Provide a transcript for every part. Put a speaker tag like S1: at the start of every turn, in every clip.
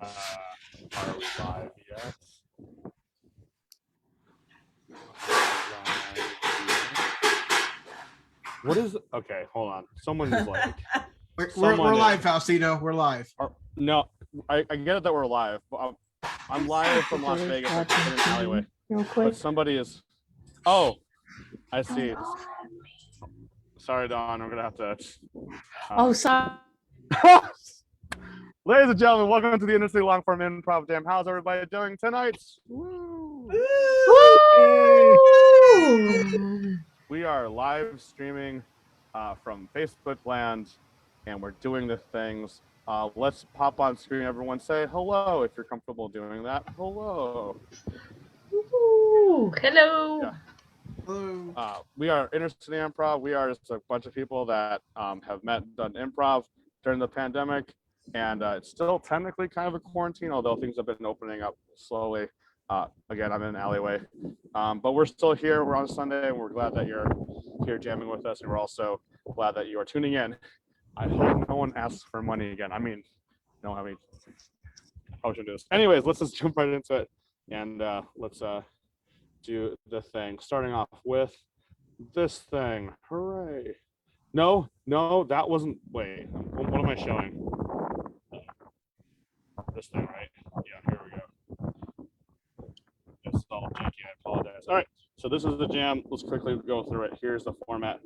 S1: Are we live yet? What is? Okay, hold on. Someone is like.
S2: We're live, Faustino. We're live.
S1: No, I get it that we're live. I'm live from Las Vegas, like in an alleyway. But somebody is. Oh, I see. Sorry, Dawn. I'm gonna have to.
S3: Sorry.
S1: Ladies and gentlemen, welcome to the InterCity Long Form Improv Jam. How's everybody doing tonight? Woo! Woo! We are live streaming from Facebook land, and we're doing the things. Let's pop on screen. Everyone say hello if you're comfortable doing that. Hello.
S3: Ooh, hello.
S1: Yeah. We are InterCity Improv. We are just a bunch of people that have met and done improv during the pandemic, and it's still technically kind of a quarantine, although things have been opening up slowly. Again, I'm in an alleyway, but we're still here. We're on Sunday, and we're glad that you're here jamming with us, and we're also glad that you are tuning in. I hope no one asks for money again. I mean, no, I probably shouldn't do this. Anyways, let's just jump right into it, and let's do the thing. Starting off with this thing. Hooray! No, that wasn't. Wait, what am I showing? This thing, right? Yeah, here we go. It's all janky. I apologize. All right, so this is the jam. Let's quickly go through it. Here's the format.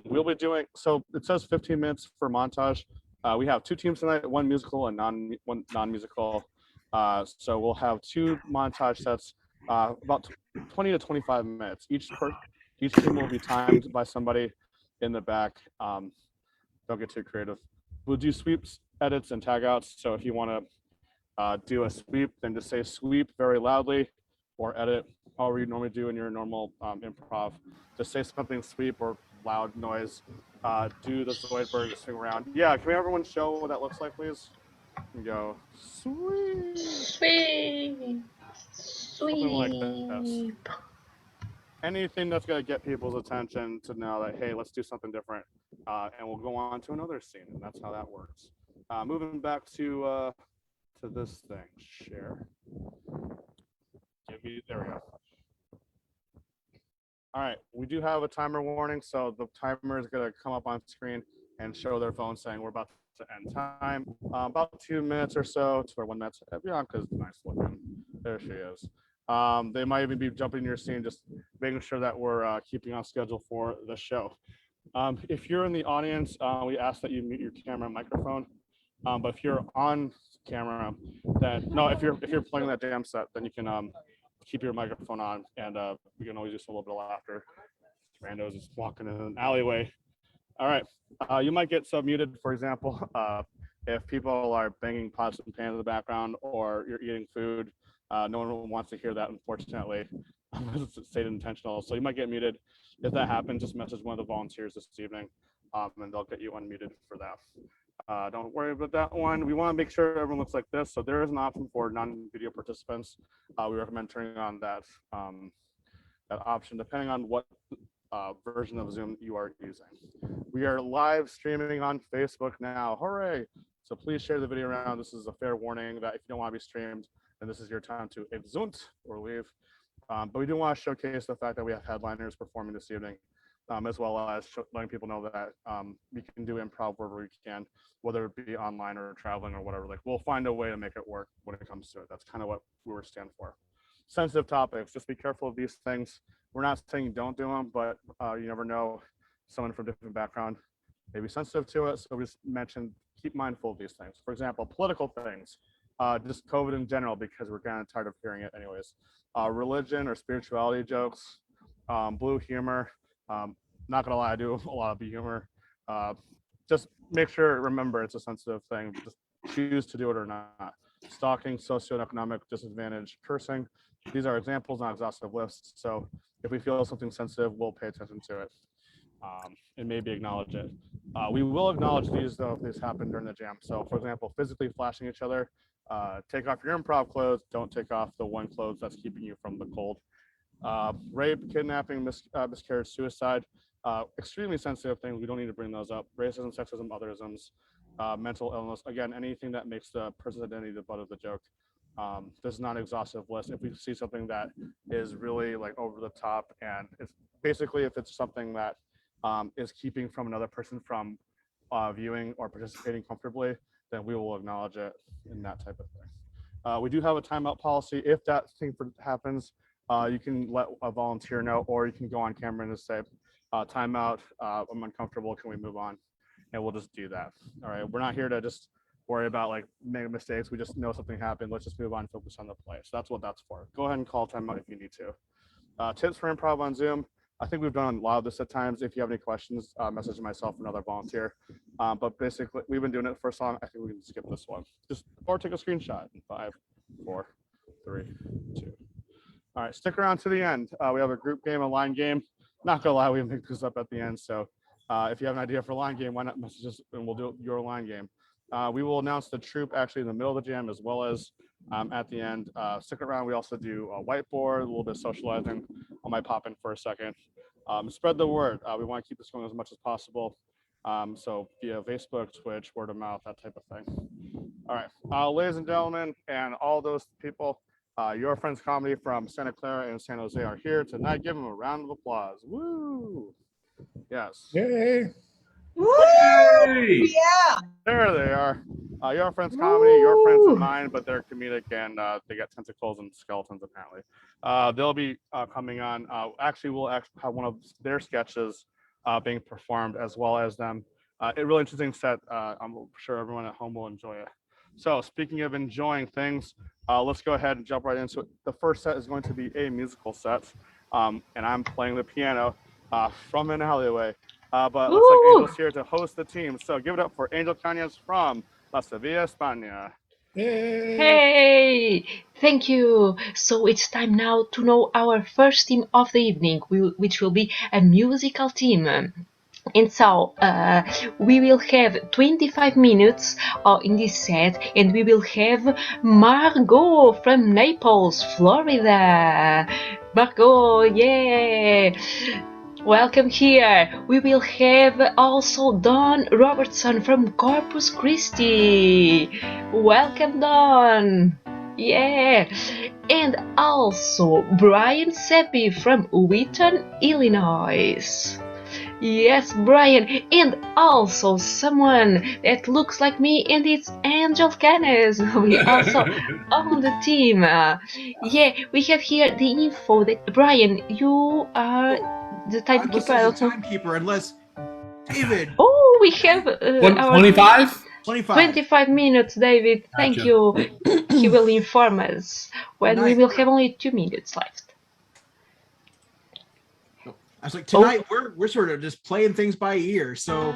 S1: We'll be doing. So it says 15 minutes for montage. We have two teams tonight: one musical and one non-musical. So we'll have two montage sets, about 20 to 25 minutes. Each team will be timed by somebody in the back. Don't get too creative. We'll do sweeps, edits, and tag outs. So if you want to do a sweep, then just say sweep very loudly, or edit however you normally do in your normal improv. Just say something sweep or loud noise. Do the Zoidberg swing around. Yeah, can everyone show what that looks like, please? And go sweep.
S3: Sweep.
S1: Something like that. Anything that's going to get people's attention to know that, hey, let's do something different, and we'll go on to another scene, and that's how that works. Moving back to this thing, share. There we go. All right, we do have a timer warning, so the timer is going to come up on screen and show their phone saying we're about to end time. About 2 minutes or so, or 1 minute. Bianca's nice looking. There she is. They might even be jumping in your scene, just making sure that we're keeping on schedule for the show. If you're in the audience, we ask that you mute your camera and microphone. But if you're on camera, then no, if you're playing that jam set, then you can keep your microphone on, and we can always use a little bit of laughter. Randos is walking in an alleyway. All right, you might get sub-muted, for example, if people are banging pots and pans in the background, or you're eating food. No one wants to hear that, unfortunately, unless it's stated intentional. So you might get muted. If that happens, just message one of the volunteers this evening, and they'll get you unmuted for that. Don't worry about that one. We want to make sure everyone looks like this. So there is an option for non-video participants. We recommend turning on that option, depending on what version of Zoom you are using. We are live streaming on Facebook now. Hooray! So please share the video around. This is a fair warning that if you don't want to be streamed, and this is your time to exunt or leave. But we do want to showcase the fact that we have headliners performing this evening, as well as letting people know that we can do improv wherever we can, whether it be online or traveling or whatever. Like, we'll find a way to make it work when it comes to it. That's kind of what we were stand for. Sensitive topics, just be careful of these things. We're not saying don't do them, but you never know, someone from a different background may be sensitive to it. So we just mentioned, keep mindful of these things. For example, political things. Just COVID in general, because we're kind of tired of hearing it anyways. Religion or spirituality jokes, blue humor. Not gonna lie, I do a lot of blue humor. Just make sure, remember, it's a sensitive thing. Just choose to do it or not. Stalking, socioeconomic disadvantage, cursing. These are examples, not exhaustive lists. So if we feel something sensitive, we'll pay attention to it. And maybe acknowledge it. We will acknowledge these though if these happen during the jam. So for example, physically flashing each other, take off your improv clothes, don't take off the one clothes that's keeping you from the cold. Rape, kidnapping, miscarriage, suicide, extremely sensitive things. We don't need to bring those up. Racism, sexism, otherisms. mental illness. Again, anything that makes the person's identity the butt of the joke. This is not an exhaustive list. If we see something that is really like over the top, and it's basically if it's something that is keeping from another person from viewing or participating comfortably, then we will acknowledge it in that type of thing. We do have a timeout policy. If that thing happens, you can let a volunteer know, or you can go on camera and just say, timeout, I'm uncomfortable, can we move on? And we'll just do that. All right, we're not here to just worry about like making mistakes. We just know something happened. Let's just move on and focus on the play. So that's what that's for. Go ahead and call timeout if you need to. Tips for improv on Zoom. I think we've done a lot of this at times. If you have any questions, message myself or another volunteer. But basically, we've been doing it for so long. I think we can skip this one. Or take a screenshot. 5, 4, 3, 2. All right, stick around to the end. We have a group game, a line game. Not gonna lie, we make this up at the end. So if you have an idea for a line game, why not message us and we'll do your line game. We will announce the troop actually in the middle of the jam as well as at the end. Stick around. We also do a whiteboard, a little bit of socializing. I might pop in for a second. Spread the word. We want to keep this going as much as possible. So via Facebook, Twitch, word of mouth, that type of thing. All right, ladies and gentlemen, and all those people, Your Friends Comedy from Santa Clara and San Jose are here tonight. Give them a round of applause. Woo! Yes.
S4: Yay!
S5: Woo! Yeah.
S1: There they are. Your Friends Comedy, your friends and mine, but they're comedic and they got tentacles and skeletons apparently. They'll be coming on. Actually, we'll have one of their sketches being performed as well as them. A really interesting set. I'm sure everyone at home will enjoy it. So speaking of enjoying things, let's go ahead and jump right into it. The first set is going to be a musical set, and I'm playing the piano from an alleyway. But looks like Angel's here to host the team. So give it up for Angell Canez from La Sevilla, España.
S3: Hey, thank you. So it's time now to know our first team of the evening, which will be a musical team. And so we will have 25 minutes in this set, and we will have Margot from Naples, Florida. Margot, yeah! Welcome here. We will have also Don Robertson from Corpus Christi. Welcome, Don. Yeah. And also Brian Sebby from Wheaton, Illinois. Yes, Brian, and also someone that looks like me, and it's Angell Canez. We also on the team. Yeah, we have here the info that Brian, you are the timekeeper.
S2: Timekeeper, unless David.
S3: Oh, we have
S4: 25?
S3: 25 minutes, David. Thank you. He will inform us when we will have only 2 minutes left.
S2: I was like, tonight we're sort of just playing things by ear. So,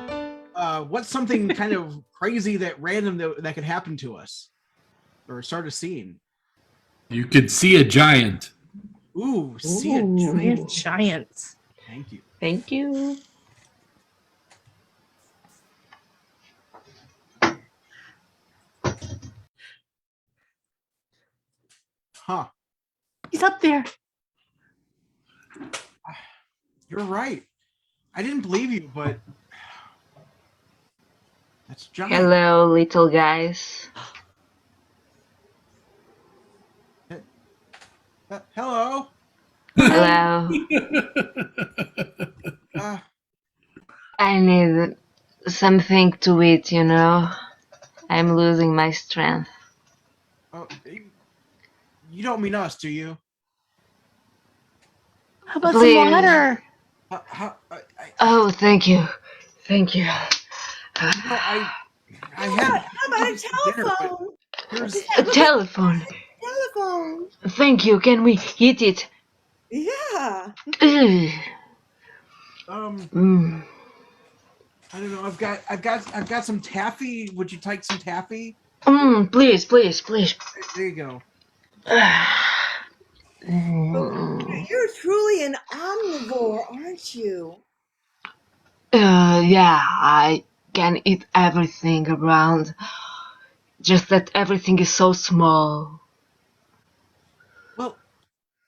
S2: what's something kind of crazy that random that could happen to us, or start a scene?
S4: You could see a giant.
S2: Ooh, see a
S5: Giants.
S2: Thank you.
S3: Thank you.
S2: Huh.
S5: He's up there.
S2: You're right. I didn't believe you, but that's giant.
S3: Hello, little guys.
S2: Hello.
S3: Hello. I need something to eat, you know. I'm losing my strength.
S2: Oh, you don't mean us, do you?
S5: How about
S3: Please.
S5: some water?
S3: Oh, thank you. Thank you.
S2: I had.
S6: How about a telephone?
S3: A telephone.
S6: Telephone.
S3: Thank you. Can we eat it?
S6: Yeah.
S3: Ugh.
S2: I don't know. I've got some taffy. Would you take some taffy?
S3: Please.
S2: There you go.
S6: You're truly an omnivore, aren't you?
S3: Yeah, I can eat everything around. Just that everything is so small.
S2: Well,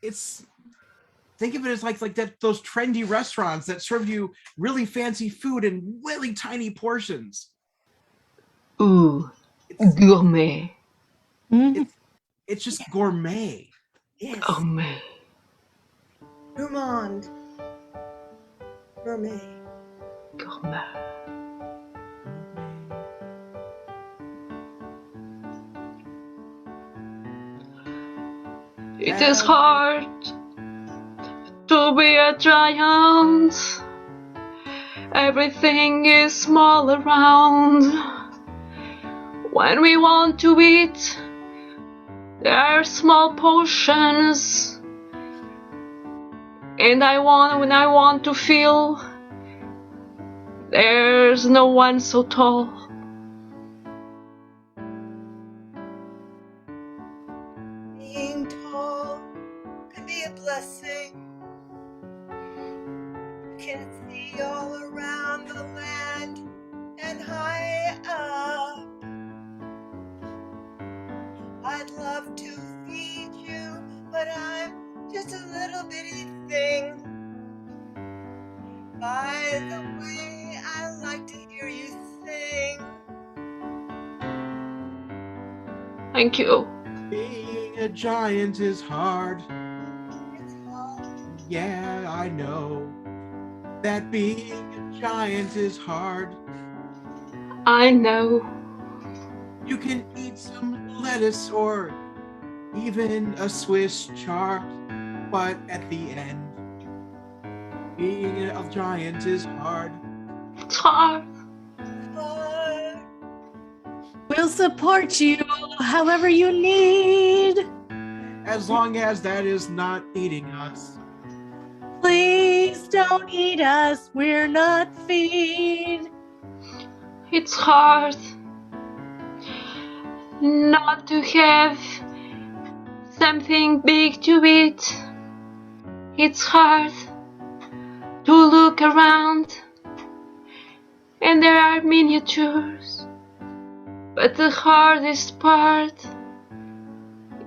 S2: think of it as like those trendy restaurants that serve you really fancy food in really tiny portions.
S3: Ooh,
S2: It's
S3: gourmet.
S2: it's just gourmet.
S6: Yes.
S3: Gourmet.
S6: Gourmand. Gourmet.
S3: Gourmet. It is hard to be a giant. Everything is small around. When we want to eat, there are small portions. And when I want to feel, there's no one so tall.
S6: Being tall can be a blessing. You can see all around the land and high up. I'd love to feed you, but I'm just a little bitty thing. By the way, I like to hear you sing.
S3: Thank you.
S2: Being a giant is hard.
S6: It's hard.
S2: Yeah, I know that being a giant is hard.
S3: I know.
S2: You can eat some lettuce or even a Swiss chard, but at the end, being a giant is hard.
S3: It's hard.
S6: Hard.
S5: We'll support you however you need.
S2: As long as that is not eating us.
S5: Please don't eat us. We're not feed.
S3: It's hard not to have something big to eat. It's hard to look around and there are miniatures. But the hardest part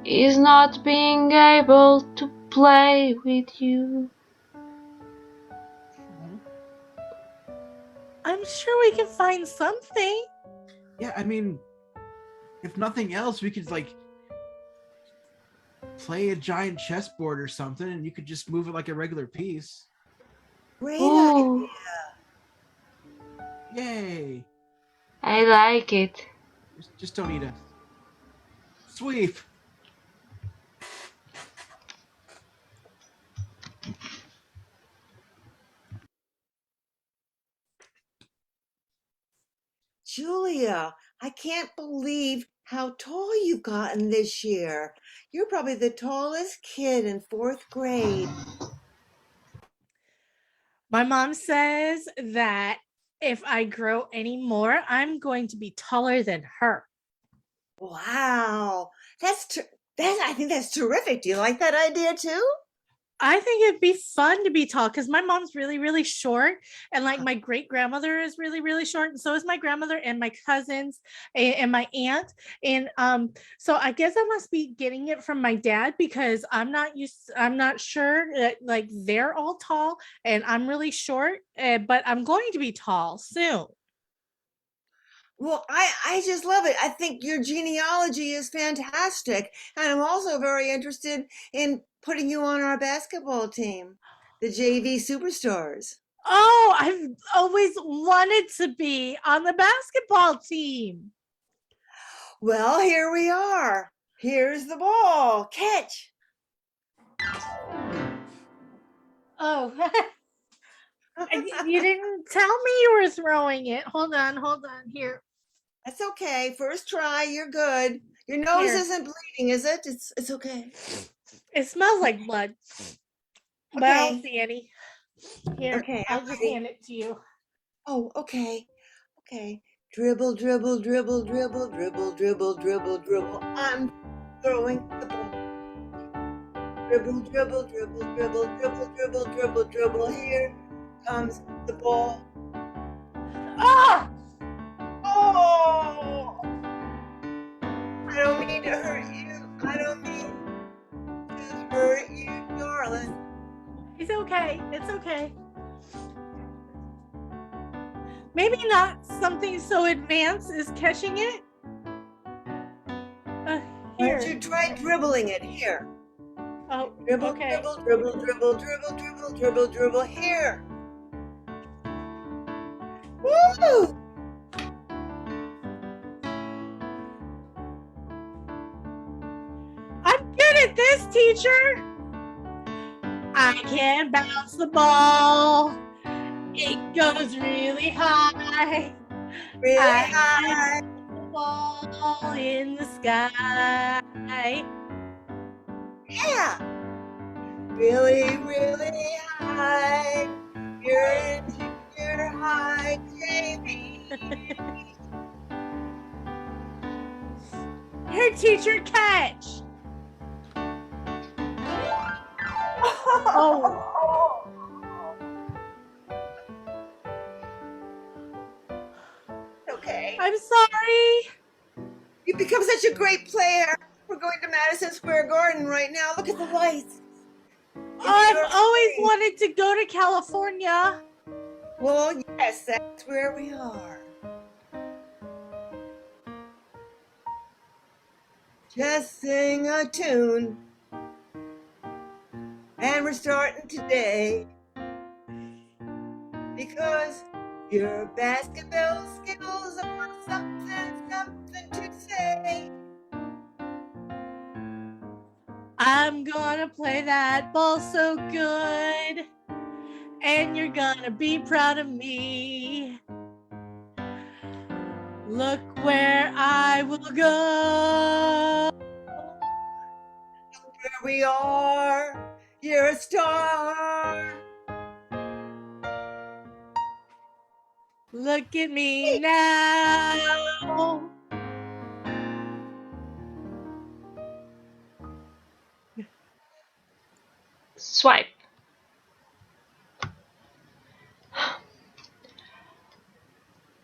S3: is not being able to play with you.
S5: I'm sure we can find something.
S2: Yeah, I mean, if nothing else, we could like play a giant chessboard or something, and you could just move it like a regular piece.
S6: Great
S3: Ooh,
S6: idea.
S2: Yay!
S3: I like it.
S2: Just don't eat us. Sweep.
S6: Julia, I can't believe how tall you've gotten this year. You're probably the tallest kid in 4th grade.
S5: My mom says that if I grow any more, I'm going to be taller than her.
S6: Wow. I think that's terrific. Do you like that idea too?
S5: I think it'd be fun to be tall because my mom's really, really short. And like my great grandmother is really, really short. And so is my grandmother and my cousins and my aunt. And so I guess I must be getting it from my dad because I'm not sure that like they're all tall and I'm really short, but I'm going to be tall soon.
S6: Well, I just love it. I think your genealogy is fantastic. And I'm also very interested in putting you on our basketball team, the JV Superstars.
S5: Oh, I've always wanted to be on the basketball team.
S6: Well, here we are. Here's the ball. Catch.
S5: Oh, you didn't tell me you were throwing it. Hold on here.
S6: That's okay. First try. You're good. Your nose
S5: Here.
S6: isn't bleeding, is it? It's okay.
S5: It smells like blood, but I don't
S6: Okay.
S5: see any. Here,
S6: Okay,
S5: I'll
S6: I'm
S5: just
S6: ready.
S5: hand it to you.
S6: Oh, okay. Okay. Dribble, dribble, dribble, dribble, dribble, dribble, dribble, dribble. I'm throwing the ball. Dribble, dribble, dribble, dribble, dribble, dribble, dribble, dribble. Here comes the ball.
S5: Ah!
S6: Oh! I don't mean to hurt you. I don't mean to hurt you, darling.
S5: It's okay. It's okay. Maybe not something so advanced as catching it.
S6: Why
S5: Here.
S6: don't you try dribbling it? Here.
S5: Oh,
S6: Dribble,
S5: okay.
S6: dribble, dribble, dribble, dribble, dribble, dribble, dribble. Here. Woo!
S5: I'm good at this, teacher. I can bounce the ball. It goes really high.
S6: Really
S5: I
S6: high.
S5: can the ball in the sky.
S6: Yeah. Really, really high. You're in junior high, Jamie.
S5: Here, teacher, catch. Oh.
S6: Okay.
S5: I'm sorry.
S6: You've become such a great player. We're going to Madison Square Garden right now. Look at the lights.
S5: I've
S6: You're
S5: always
S6: free.
S5: wanted to go to California.
S6: Well, yes, that's where we are. Just sing a tune. And we're starting today. Because your basketball skills are something to say.
S5: I'm gonna play that ball so good, and you're gonna be proud of me. Look where I will go.
S6: Where we are, you're a star.
S5: Look at me now.
S3: Swipe.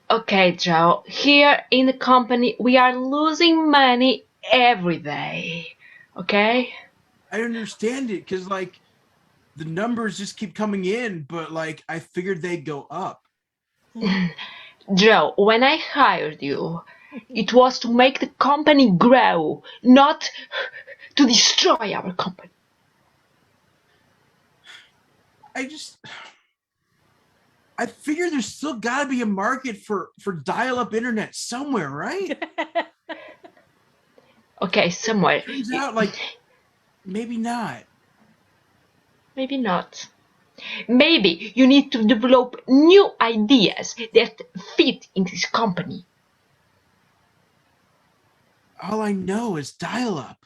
S3: Okay, Joe. Here in the company, we are losing money every day. Okay?
S2: I understand it because like the numbers just keep coming in, but like I figured they'd go up.
S3: Joe, when I hired you, it was to make the company grow, not to destroy our company.
S2: I figure there's still got to be a market for dial-up internet somewhere, right?
S3: Okay, somewhere.
S2: Turns out like maybe not.
S3: Maybe not. Maybe you need to develop new ideas that fit in this company.
S2: All I know is dial-up.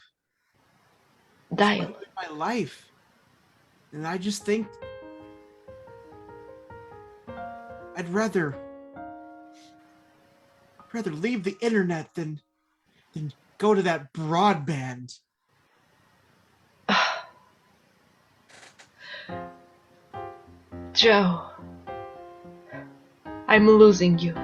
S3: Dial.
S2: My life. And I just think I'd rather leave the internet than go to that broadband.
S3: Joe, I'm losing you.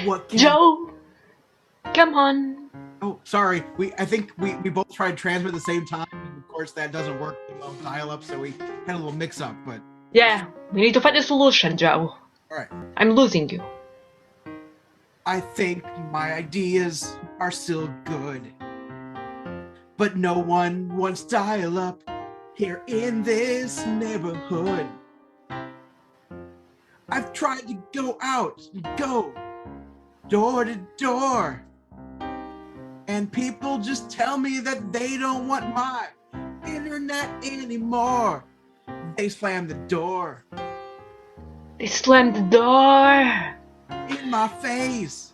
S2: What can
S3: Joe, come on.
S2: Oh, sorry. I think we both tried transmit at the same time, and of course that doesn't work with dial-up, so we had a little mix-up. But
S3: Yeah, we need to find a solution, Joe.
S2: all right,
S3: I'm losing you.
S2: I think my ideas are still good, but no one wants dial-up here in this neighborhood. I've tried to go out and go door to door, and people just tell me that they don't want my internet anymore. They slam the door
S3: They slammed the door
S2: in my face.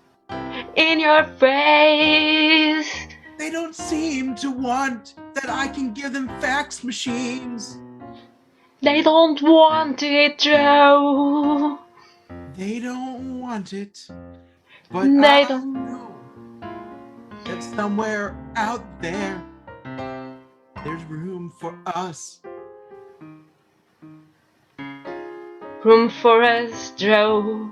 S3: in your face.
S2: They don't seem to want that I can give them fax machines.
S3: They don't want it, Joe.
S2: They don't want it, but
S3: They
S2: I
S3: don't.
S2: know that somewhere out there, there's room for us.
S3: Room for us, Joe.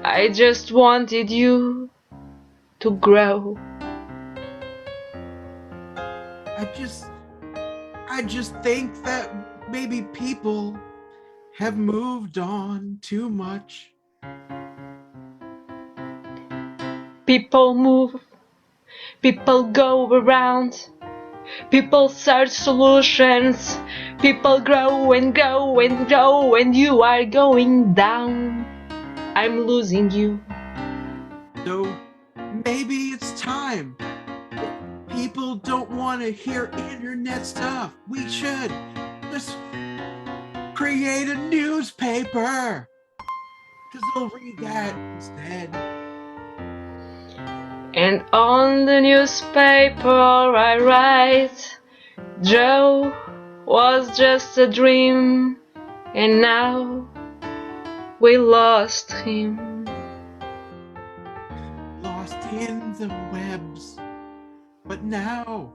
S3: I just wanted you to grow.
S2: I just think that maybe people have moved on too much.
S3: People move, people go around, people search solutions, people grow and grow and grow, and you are going down. I'm losing you.
S2: So maybe it's time. If people don't want to hear internet stuff, we should just create a newspaper. Because they'll read that instead.
S3: And on the newspaper I write, Joe was just a dream, and now we lost him.
S2: Lost in the webs. But now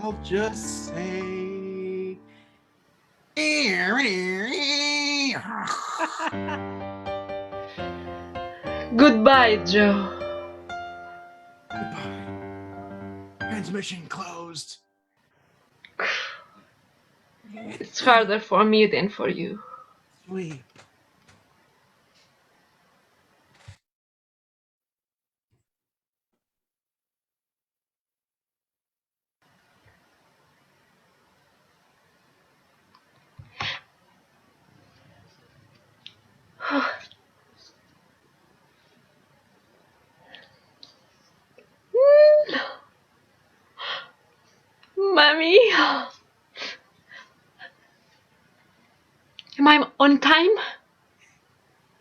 S2: I'll just say
S3: Goodbye, Joe.
S2: goodbye. Transmission closed.
S3: It's harder for me than for you.
S2: Sweet.
S3: Mommy, am I on time?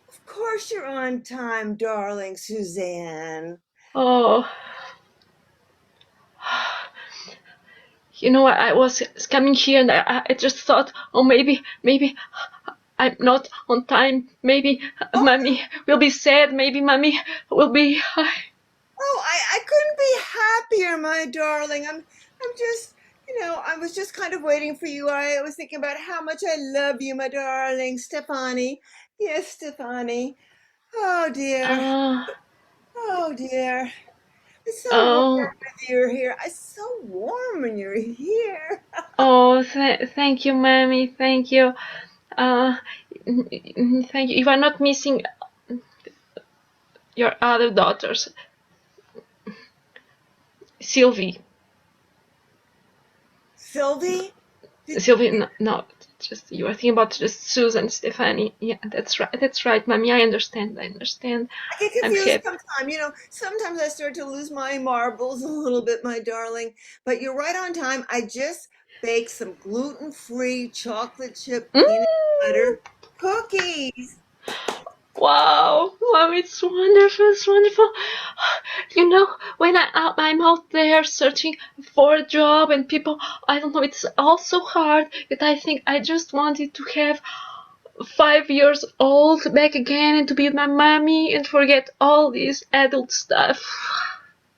S6: Of course you're on time, darling Suzanne.
S3: Oh, you know, I was coming here and I just thought, oh, maybe I'm not on time. Maybe Mommy will be sad. Maybe Mommy will be.
S6: Oh, I couldn't be happier, my darling. I'm just, I was just kind of waiting for you. I was thinking about how much I love you, my darling Stefani. Yes, Stefani. Oh dear. Oh dear. It's so warm with you here. It's so warm when you're here.
S3: Oh, thank you, Mommy. Thank you. Thank you. You are not missing your other daughters, Sylvie.
S6: Sylvie?
S3: Sylvie, no, just you are thinking about just Susan, Stefani. Yeah, that's right. That's right, Mommy. I understand.
S6: I get confused sometimes. Sometimes I start to lose my marbles a little bit, my darling. But you're right on time. I just baked some gluten-free chocolate chip peanut butter cookies.
S3: Wow, Mom, it's wonderful. It's wonderful. You know, when I'm out there searching for a job and people, I don't know, it's all so hard that I think I just wanted to have 5 years old back again and to be with my mommy and forget all this adult stuff.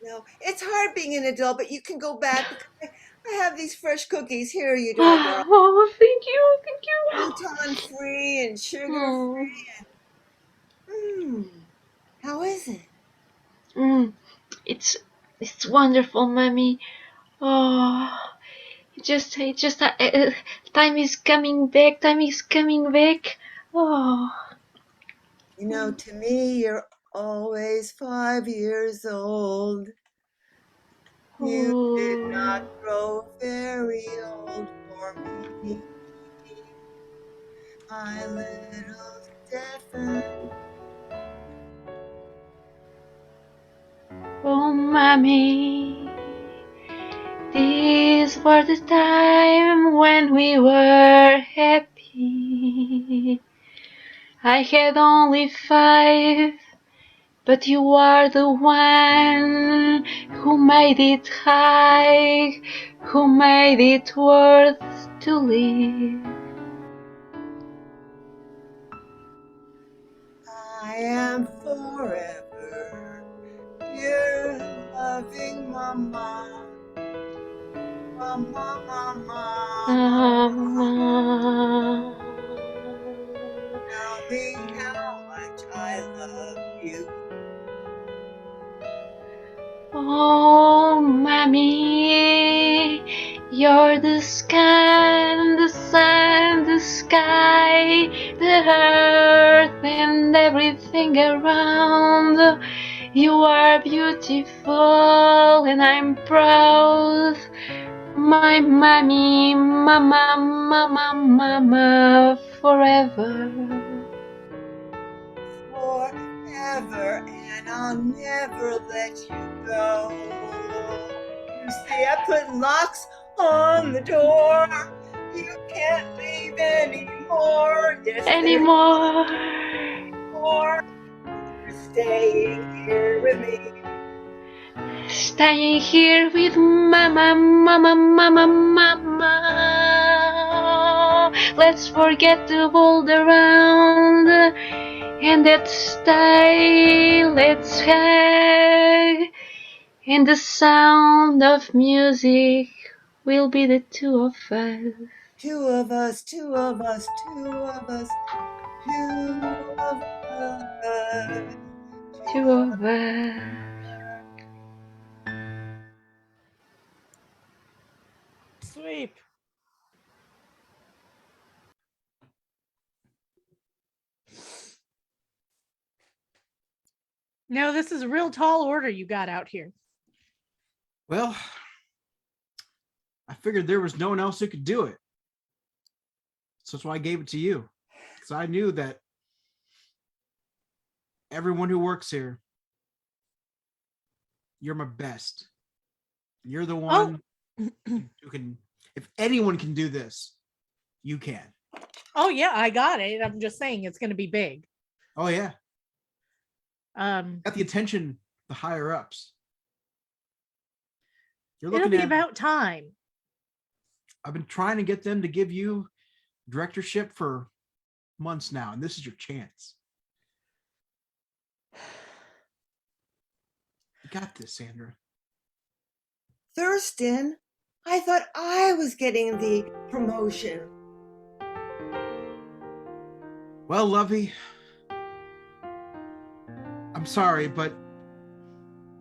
S6: No, it's hard being an adult, but you can go back because I have these fresh cookies. Here you go, darling.
S3: Oh, thank you.
S6: Gluten-free and sugar-free. How is it?
S3: It's wonderful, Mommy. Oh, time is coming back. Time is coming back. Oh.
S6: To me, you're always 5 years old. You did not grow very old for me, my little Stefan.
S3: Oh, Mommy, these were the time when we were happy. I had only 5, but you are the one who made it high, who made it worth to live.
S6: I am forever your loving mama. Mama. Tell me how much I love you.
S3: Oh, Mommy, You're the sky, the sun, the sky, the earth, and everything around. You are beautiful, and I'm proud. My mommy, mama, mama, mama, forever.
S6: Forever, and I'll never let you go. You see, I put locks on the door. You can't leave anymore. Yes,
S3: Anymore.
S6: anymore. You're staying here with me.
S3: Staying here with mama, mama, mama, mama. Let's forget the world around and let's stay, let's hug. And the sound of music will be the two of us.
S6: Two of us, two of us, two of us, two of us.
S3: Two of us.
S5: Sweep. No, this is a real tall order you got out here.
S2: Well, I figured there was no one else who could do it. So that's why I gave it to you. Because I knew that everyone who works here, you're my best. You're the one who can, if anyone can do this, you can.
S5: Oh yeah, I got it. I'm just saying it's going to be big.
S2: Oh, yeah.
S5: Got
S2: the attention of the higher ups. You're
S5: it'll
S2: looking
S5: be
S2: at
S5: about time.
S2: I've been trying to get them to give you directorship for months now, and this is your chance. You got this, Sandra.
S6: Thurston, I thought I was getting the promotion.
S2: Well, Lovey, I'm sorry, but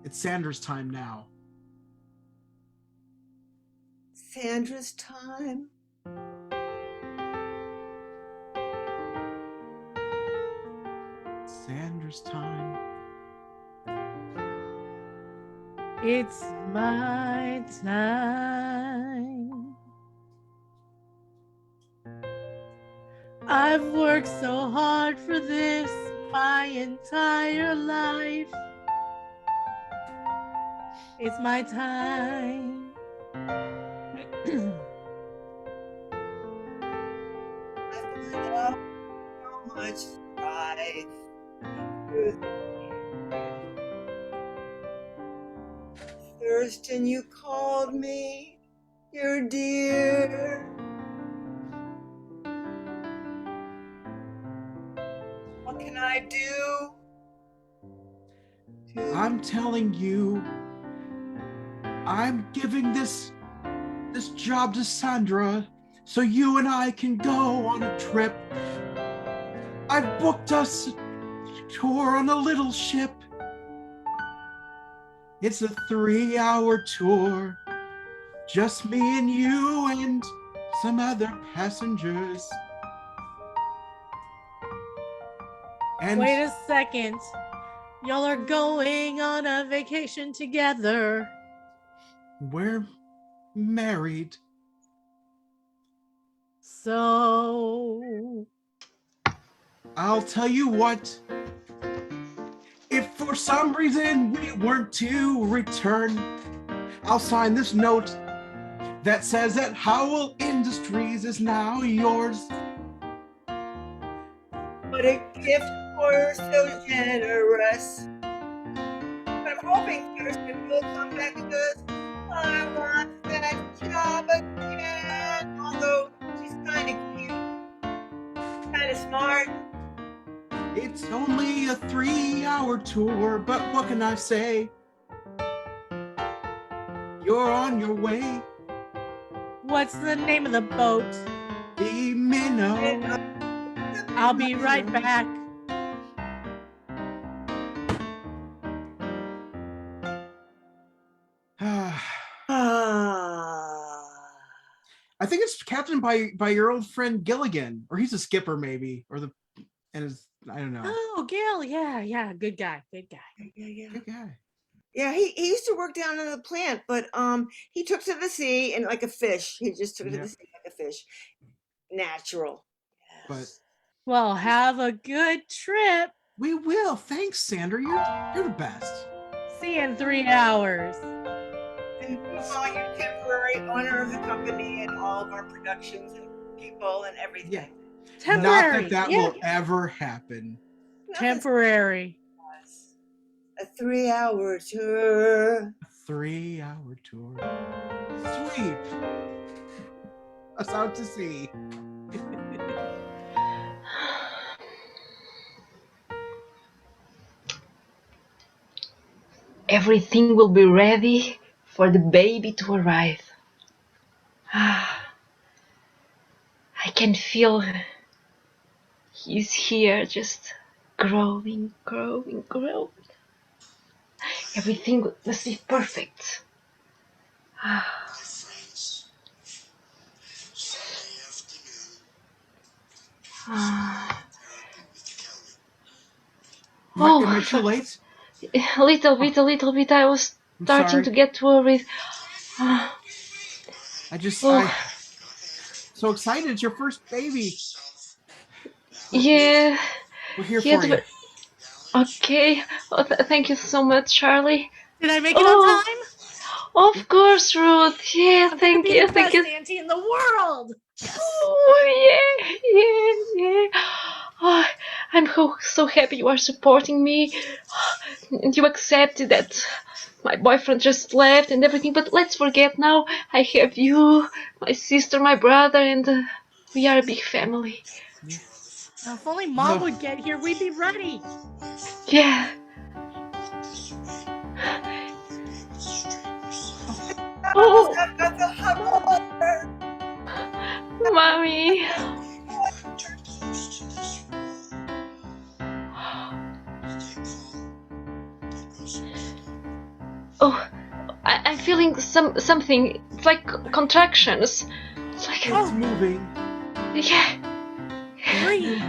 S2: it's Sandra's time now.
S6: Sandra's time.
S2: Sandra's time.
S5: It's my time. I've worked so hard for this my entire life. It's my time.
S6: I put up so much strife. Thurston, you called me your dear. What can I do?
S2: I'm telling you, I'm giving this job to Sandra so you and I can go on a trip. I've booked us a tour on a little ship. It's a 3-hour tour, just me and you and some other passengers. And
S5: Wait a second. Y'all are going on a vacation together.
S2: we're married.
S5: So
S2: I'll tell you what, if for some reason we weren't to return, I'll sign this note that says that Howell Industries is now yours.
S6: What a gift for so generous. I'm hoping Thurston will come back because I want that job again. Although she's kind of cute, kind of smart.
S2: It's only a 3-hour tour, but what can I say? You're on your way.
S5: what's the name of the boat?
S2: The minnow.
S5: I'll be right back.
S6: Ah.
S2: captained by your old friend Gilligan, or he's a skipper maybe, I don't know.
S5: Oh, Gil, yeah, good guy.
S6: Yeah.
S2: Good guy.
S6: Yeah, he used to work down in the plant, but he took to the sea and like a fish. He just took to the sea like a fish. Natural.
S2: But
S5: Well, have a good trip.
S2: we will. Thanks, Sandra. You're the best.
S5: See you in 3 hours.
S6: And call you temporary owner of the company and all of our productions and people and everything.
S2: Yeah.
S5: Temporary.
S2: Not that will ever happen.
S5: Temporary.
S6: A 3-hour tour.
S2: 3-hour tour. Sweet. Us out to sea.
S3: Everything will be ready for the baby to arrive. I can feel he's here, just growing. Everything must be perfect.
S2: Am I too late?
S3: A little bit. I was starting to get worried.
S2: I'm so excited. It's your first baby.
S3: Yeah.
S2: We're here for you.
S3: Okay. Oh, thank you so much, Charlie.
S5: Did I make it on time?
S3: Of course, Ruth. Yeah, thank you.
S5: I'm the best auntie in the world.
S3: Oh, yeah. Oh, I'm so happy you are supporting me. And you accepted that my boyfriend just left and everything. But let's forget now. I have you, my sister, my brother, and we are a big family.
S5: Now, if only Mom would get here, we'd be ready.
S3: Yeah. Oh, Mommy. Oh, I'm feeling something. It's like contractions. It's like
S2: it's moving.
S3: Yeah.
S5: Breathe.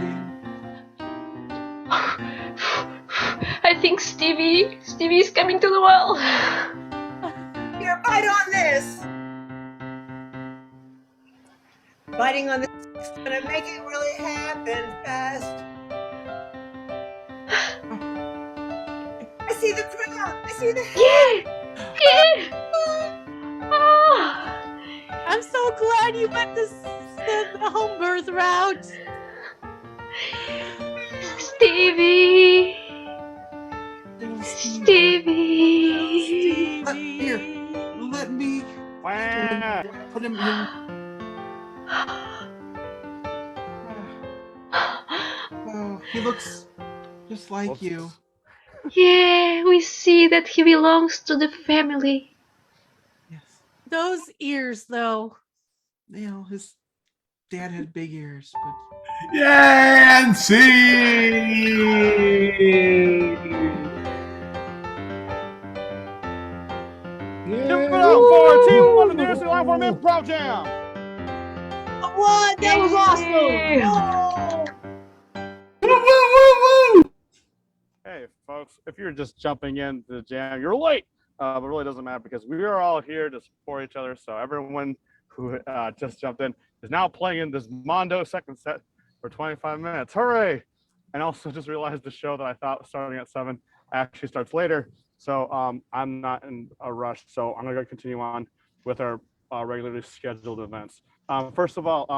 S3: I think Stevie is coming to the well.
S6: Here, bite on this. Biting on this is gonna make it really happen fast. I see the crown. I see the head.
S3: Yeah. Oh.
S5: I'm so glad you went the home birth route.
S3: Stevie.
S2: Here, let me put him in. Oh, he looks just like you.
S3: Yeah, we see that he belongs to the family.
S2: Yes.
S5: Those ears, though.
S2: You know, his dad had big ears, but.
S4: Yeah, and see.
S1: Give it up for Team 1 of the University Line for Improv Jam.
S6: What? That was
S4: Woo!
S1: Hey, folks, if you're just jumping in to the jam, you're late. But it really doesn't matter because we are all here to support each other. So everyone who just jumped in is now playing in this Mondo second set for 25 minutes. Hooray! And also just realized the show that I thought was starting at 7 actually starts later. So I'm not in a rush. So I'm going to continue on with our regularly scheduled events. First of all,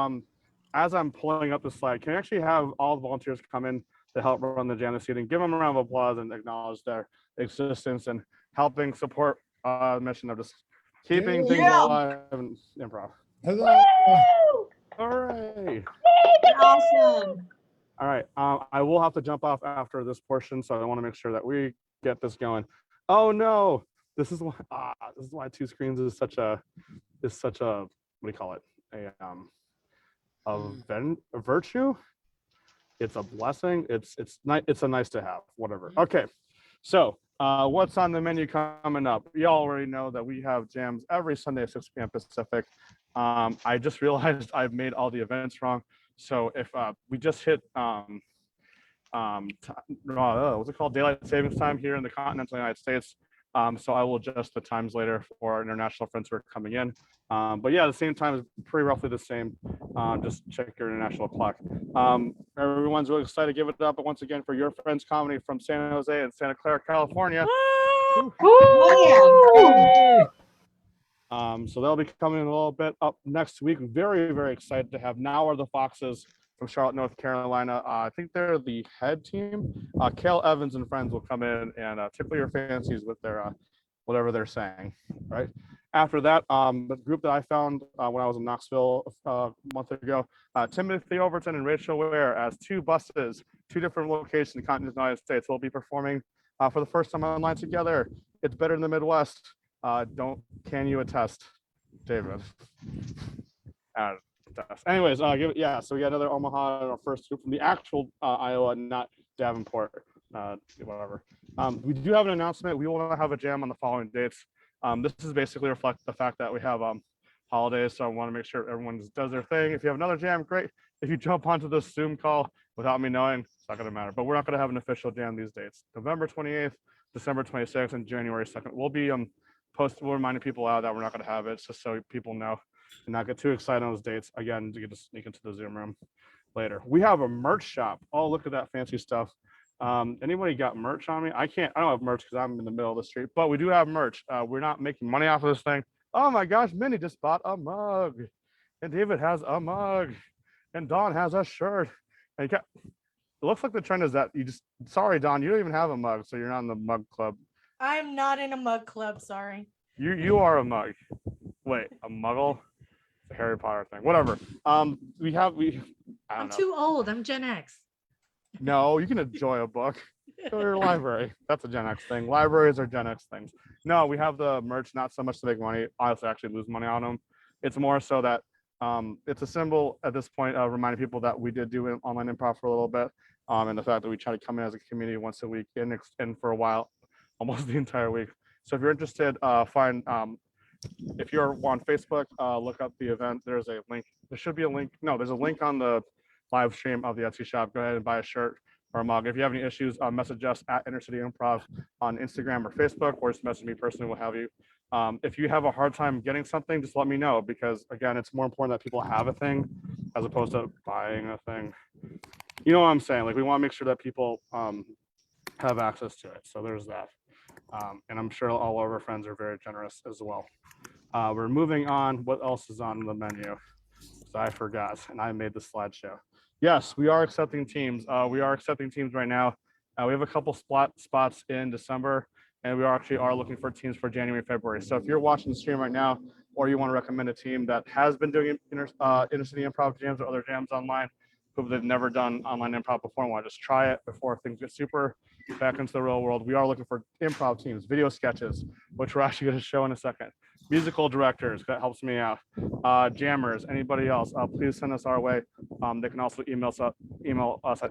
S1: as I'm pulling up the slide, can you actually have all the volunteers come in to help run the jam this evening? Give them a round of applause and acknowledge their existence and helping support the mission of just keeping things alive in improv.
S7: Hello.
S1: Hooray!
S6: awesome.
S1: All right, I will have to jump off after this portion, so I want to make sure that we get this going. Oh no, this is why two screens is such a what do you call it? A virtue. It's a blessing. It's a nice to have. Whatever. Okay, so what's on the menu coming up? You already know that we have jams every Sunday at 6 p.m. Pacific. I just realized I've made all the events wrong. So if we just hit what's it called, daylight savings time here in the continental United States. So I will adjust the times later for our international friends who are coming in. But yeah, the same time is pretty roughly the same. Just check your international clock. Everyone's really excited to give it up. But once again, for Your Friends Comedy from San Jose and Santa Clara, California.
S5: Woo!
S3: Woo!
S1: So they'll be coming in a little bit up next week. Very, very excited to have Now Are the Foxes from Charlotte, North Carolina. I think they're the head team. Cale Evans and friends will come in and tickle your fancies with their whatever they're saying, right? After that, the group that I found when I was in Knoxville a month ago, Timothy Overton and Rachel Ware, as two buses, two different locations in the continental United States, will be performing for the first time online together. It's better in the Midwest. Can you attest, David? Anyways, so we got another Omaha, our first group from the actual Iowa, not Davenport, whatever. We do have an announcement. We will have a jam on the following dates. This is basically reflect the fact that we have holidays, so I want to make sure everyone does their thing. If you have another jam, great. If you jump onto this Zoom call without me knowing, it's not going to matter. But we're not going to have an official jam these dates. November 28th, December 26th, and January 2nd. We'll be we'll reminding people out that we're not going to have it, just so people know and not get too excited on those dates. Again, to get to sneak into the Zoom room later. We have a merch shop. Oh, look at that fancy stuff. Anybody got merch on me? I don't have merch because I'm in the middle of the street, but we do have merch. We're not making money off of this thing. Oh my gosh, Minnie just bought a mug, and David has a mug, and Dawn has a shirt. And it looks like the trend is that sorry, Dawn, you don't even have a mug, so you're not in the mug club.
S5: I'm not in a mug club, sorry.
S1: You are a mug. Wait, a muggle? It's a Harry Potter thing. Whatever. I'm
S5: too old. I'm Gen X.
S1: No, you can enjoy a book. Go to your library. That's a Gen X thing. Libraries are Gen X things. No, we have the merch, not so much to make money. Honestly, actually lose money on them. It's more so that it's a symbol at this point of reminding people that we did do online improv for a little bit, and the fact that we try to come in as a community once a week and for a while, almost the entire week. So if you're interested, if you're on Facebook, look up the event. There's a link. There should be a link. No, there's a link on the live stream of the Etsy shop. Go ahead and buy a shirt or a mug. If you have any issues, message us at InterCity Improv on Instagram or Facebook, or just message me personally, what have you. If you have a hard time getting something, just let me know, because again, it's more important that people have a thing as opposed to buying a thing. You know what I'm saying? Like, we want to make sure that people have access to it. So there's that. And I'm sure all of our friends are very generous as well. We're moving on. What else is on the menu? So I forgot, and I made the slideshow. Yes, we are accepting teams. We are accepting teams right now. We have a couple spots in December, and we actually are looking for teams for January, February. So if you're watching the stream right now, or you want to recommend a team that has been doing InterCity Improv jams or other jams online, who they've never done online improv before and want to just try it before things get super back into the real world, we are looking for improv teams, video sketches, which we're actually going to show in a second. Musical directors, that helps me out. Jammers, anybody else, please send us our way. They can also email us at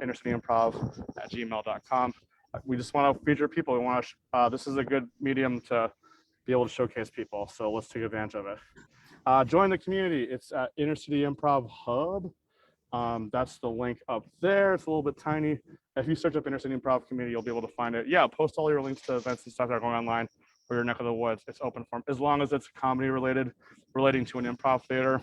S1: intercityimprov@gmail.com. We just want to feature people. We want to. This is a good medium to be able to showcase people. So let's take advantage of it. Join the community. It's at InterCity Improv Hub. That's the link up there. It's a little bit tiny. If you search up InterCity Improv Community, you'll be able to find it. Yeah, post all your links to events and stuff that are going online for your neck of the woods. It's open for, as long as it's comedy related, relating to an improv theater,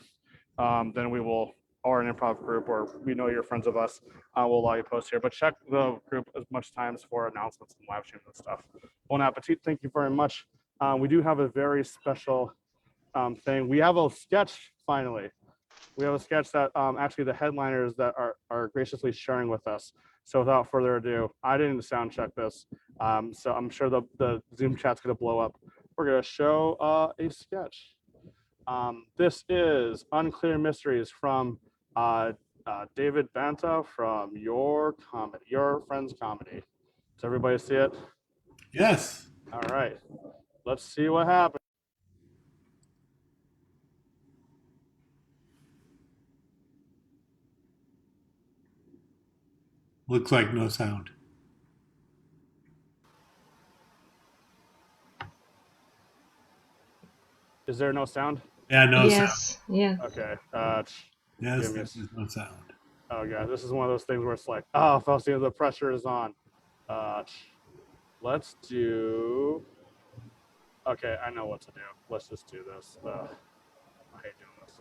S1: then we will, or an improv group, or we know you're friends of us, we'll allow you to post here. But check the group as much times for announcements and live streams and stuff. Bon appetit. Thank you very much. We do have a very special thing. We have a sketch finally. We have a sketch that actually the headliners that are graciously sharing with us. So without further ado, I didn't sound check this. So I'm sure the Zoom chat's gonna blow up. We're gonna show a sketch. This is Unclear Mysteries from Davis Banta from Your Friends Comedy. Does everybody see it?
S4: Yes.
S1: All right, let's see what happens.
S4: Looks like no sound.
S1: Is there no sound?
S4: Yeah, no sound.
S3: Yes, yeah.
S1: Okay.
S4: Yes,
S1: Give me a
S4: there's no sound.
S1: Oh god, this is one of those things where it's like, oh, Faustino, the pressure is on. Let's do. Okay, I know what to do. Let's just do this. I hate doing this.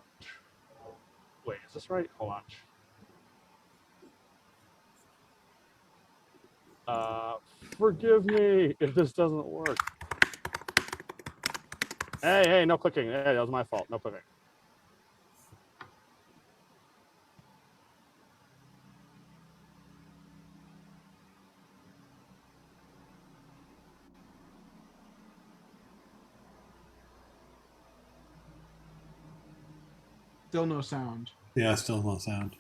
S1: Wait, is this right? Hold on. Forgive me if this doesn't work. Hey, no clicking. Hey, that was my fault. No clicking.
S2: Still no sound.
S4: Yeah, still no sound.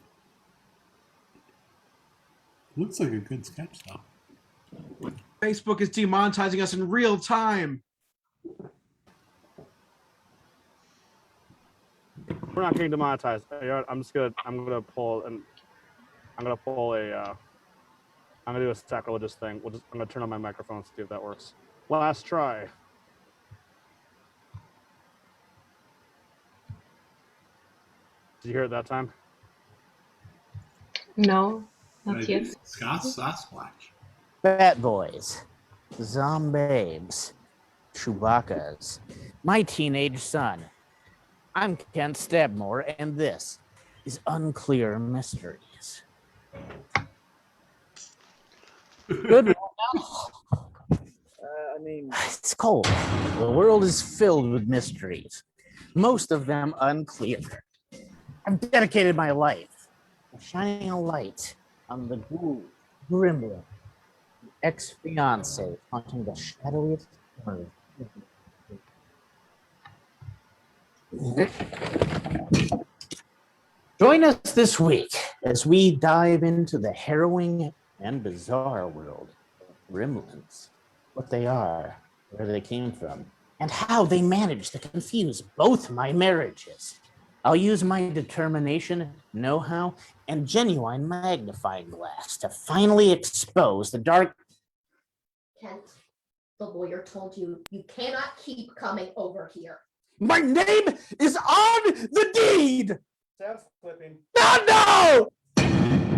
S4: Looks like a good sketch, though.
S2: Facebook is demonetizing us in real time.
S1: We're not getting demonetized. I'm gonna pull I'm gonna do a sacrilegious thing. I'm gonna turn on my microphone to see if that works. Last try. Did you hear it that time?
S3: No, not yet.
S4: Sasquatch.
S7: Bat boys, zombabes, Chewbacca's, my teenage son. I'm Kent Stabmore, and this is Unclear Mysteries. Good. It's cold. The world is filled with mysteries, most of them unclear. I've dedicated my life to shining a light on the gremlin, ex-fiance haunting the shadowiest corner. Join us this week as we dive into the harrowing and bizarre world of gremlins, what they are, where they came from, and how they managed to confuse both my marriages. I'll use my determination, know-how, and genuine magnifying glass to finally expose the dark.
S8: Kent, the lawyer told you you cannot keep coming over here.
S7: My name is on the deed!
S1: Sounds flipping.
S7: No!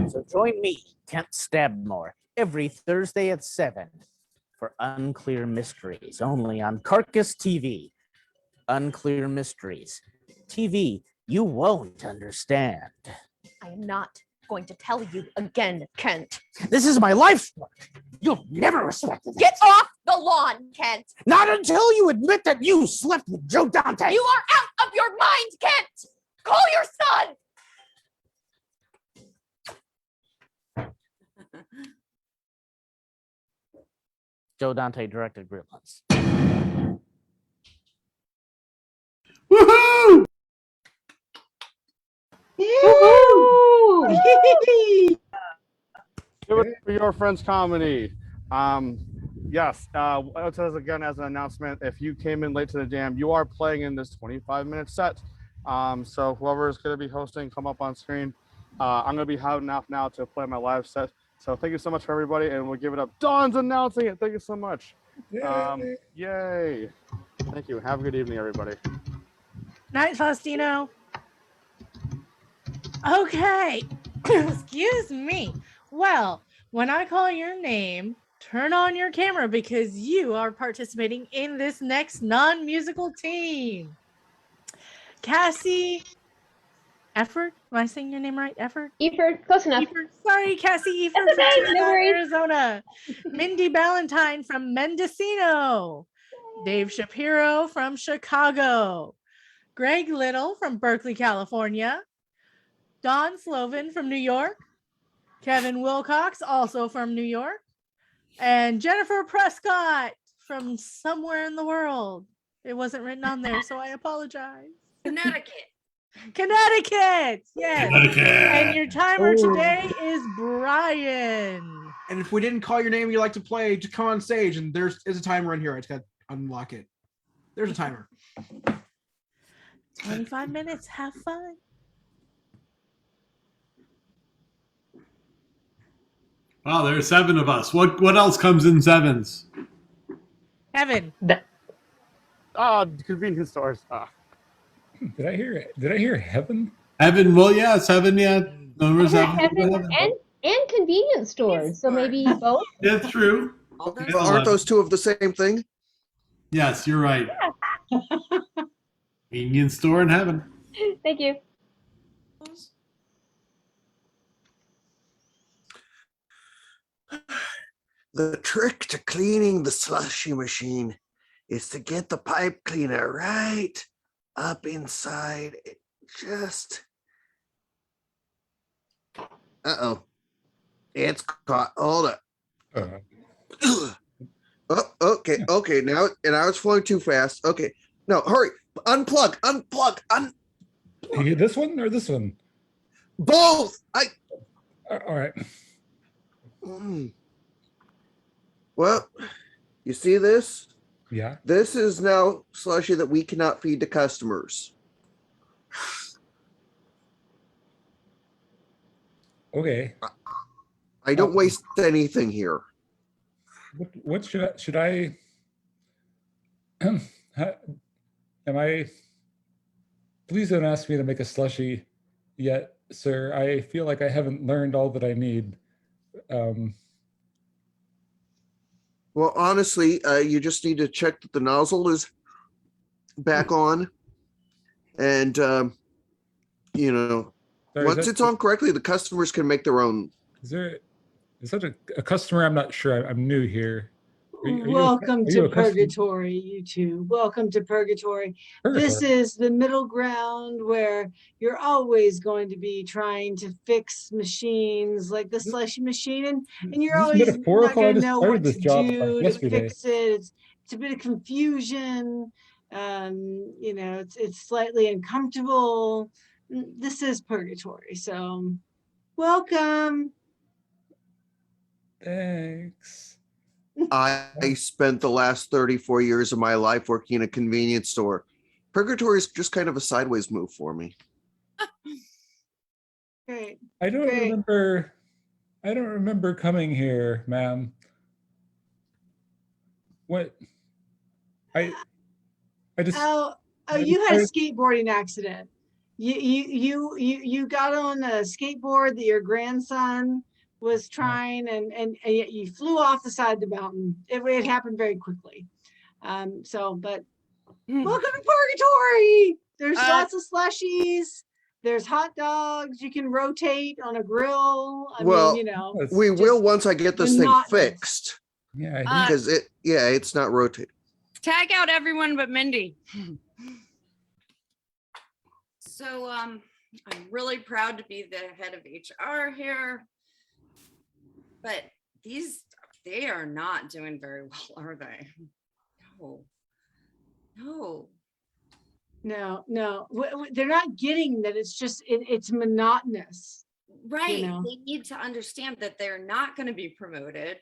S7: So join me, Kent Stabmore, every Thursday at 7 for Unclear Mysteries, only on Carcass TV. Unclear Mysteries. TV you won't understand.
S8: I am not going to tell you again, Kent.
S7: This is my life's work. You'll never respect it.
S8: Get off the lawn, Kent.
S7: Not until you admit that you slept with Joe Dante.
S8: You are out of your mind, Kent. Call your son.
S7: Joe Dante directed Gremlins.
S4: Woohoo!
S3: Woohoo!
S1: Give it for your friends comedy. Yes, it says again as an announcement, if you came in late to the jam, you are playing in this 25-minute set. So whoever is going to be hosting, come up on screen. I'm going to be holding off now to play my live set. So thank you so much for everybody, and we'll give it up. Dawn's announcing it. Thank you so much. Yay. Thank you. Have a good evening, everybody.
S5: Night, Faustino. Okay. Excuse me. Well, when I call your name, turn on your camera because you are participating in this next non-musical team. Cassie Effort? Am I saying your name right? Effort?
S8: Eford, close enough.
S5: Efort. Sorry, Cassie Effort
S8: That's
S5: from
S8: okay, no
S5: Tucson,
S8: worries.
S5: Arizona. Mindy Ballantyne from Mendocino. Dave Shapiro from Chicago. Greg Little from Berkeley, California. Don Slovin from New York. Kevin Wilcox, also from New York. And Jennifer Prescott from somewhere in the world. It wasn't written on there, so I apologize.
S8: Connecticut.
S5: Connecticut. Yes.
S4: Connecticut.
S5: And your timer today is Brian.
S2: And if we didn't call your name you like to play, just come on stage and there's a timer in here. I just got to unlock it. There's a timer.
S5: 25 minutes. Have fun.
S4: Wow, there's 7 of us. What else comes in 7s?
S5: Kevin.
S3: That,
S1: Convenience stores.
S9: Did I hear heaven?
S4: Heaven, well, yeah, it's heaven, yeah. Numbers
S8: Yeah,
S4: heaven.
S8: and convenience stores. So maybe both.
S4: That's true.
S8: All those-
S10: Well, aren't those two of the same thing?
S4: Yes, you're right. Convenience store in heaven.
S8: Thank you.
S10: The trick to cleaning the slushy machine is to get the pipe cleaner right up inside. It just. Uh-oh. It's caught. Hold up. Oh, okay. Now it's flowing too fast. Okay. No, hurry. Unplug.
S9: This one or this one?
S10: Both.
S9: All right.
S10: Well, you see this?
S9: Yeah.
S10: This is now slushy that we cannot feed to customers.
S9: Okay.
S10: I don't waste anything here.
S9: What should I am I please don't ask me to make a slushy yet, sir. I feel like I haven't learned all that I need.
S10: Well, honestly, you just need to check that the nozzle is back on. And, once it's on correctly, the customers can make their own.
S9: Is that a customer? I'm not sure. I'm new here.
S11: Welcome to Purgatory, you two. Welcome to Purgatory. This is the middle ground where you're always going to be trying to fix machines like the slushy machine, and you're always not going to know what to do to fix it. It's a bit of confusion. It's slightly uncomfortable. This is Purgatory, so welcome.
S9: Thanks.
S10: I spent the last 34 years of my life working in a convenience store. Purgatory is just kind of a sideways move for me.
S11: Great.
S9: I don't remember coming here, ma'am. What? I just.
S11: You had a skateboarding accident. You got on a skateboard that your grandson was trying, and you flew off the side of the mountain. It happened very quickly. Welcome to Purgatory. There's lots of slushies. There's hot dogs. You can rotate on a grill.
S10: We will once I get this thing fixed.
S9: Yeah,
S10: because it's not rotating.
S12: Tag out everyone but Mindy. So I'm really proud to be the head of HR here. But they are not doing very well, are they?
S11: No. They're not getting that. It's just, it's monotonous.
S12: Right. They need to understand that they're not going to be promoted.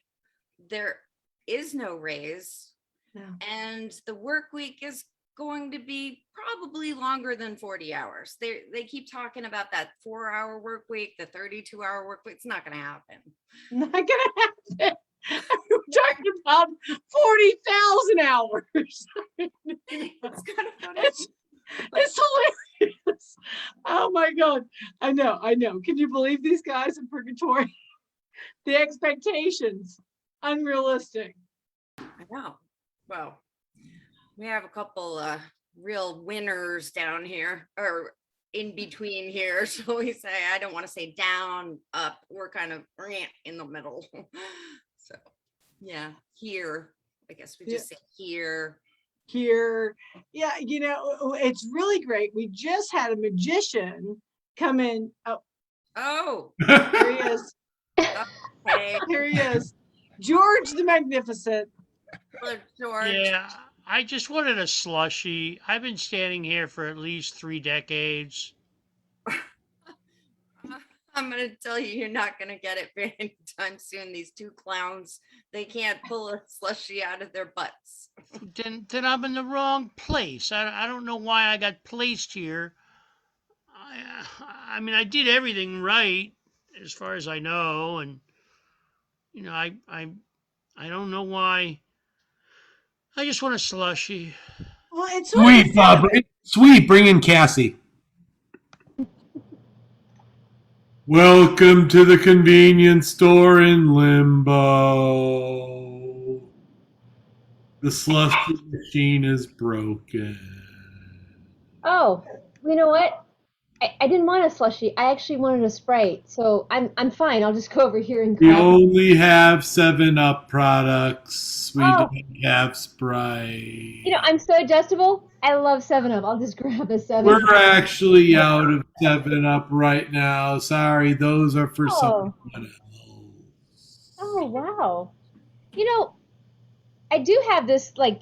S12: There is no raise.
S11: No.
S12: And the work week is going to be probably longer than 40 hours. They keep talking about that 4-hour work week, the 32-hour work week. It's not going to happen.
S11: Not going to happen. We're talking about 40,000 hours.
S12: It's kind of funny.
S11: It's hilarious. Oh my God. I know. Can you believe these guys in Purgatory? The expectations, unrealistic.
S12: I know. Well, we have a couple real winners down here, or in between here. So we say, I don't want to say down, up. We're kind of in the middle. So yeah, here. I guess we just say here.
S11: Here. Yeah, it's really great. We just had a magician come in. Oh, here he is.
S12: Okay.
S11: Here he is. George the Magnificent.
S12: Hello, George.
S13: Yeah, I just wanted a slushie. I've been standing here for at least 3 decades.
S12: I'm going to tell you, you're not going to get it very anytime soon. These two clowns, they can't pull a slushie out of their butts.
S13: Then I'm in the wrong place. I don't know why I got placed here. I mean, I did everything right as far as I know, and I don't know why. I just want a slushie.
S11: Well, it's
S4: Sweet, Bobby. Sweet, bring in Cassie. Welcome to the convenience store in Limbo. The slushy machine is broken.
S8: Oh, you know what? I didn't want a slushie. I actually wanted a Sprite. So I'm fine. I'll just go over here and
S4: We
S8: grab.
S4: only have 7-Up products. We
S8: Oh.
S4: don't have Sprite.
S8: You know, I'm so adjustable. I love 7-Up. I'll just grab a 7-Up.
S4: We're actually out of 7-Up right now. Sorry, those are for someone else.
S8: Oh, wow. You know, I do have this like,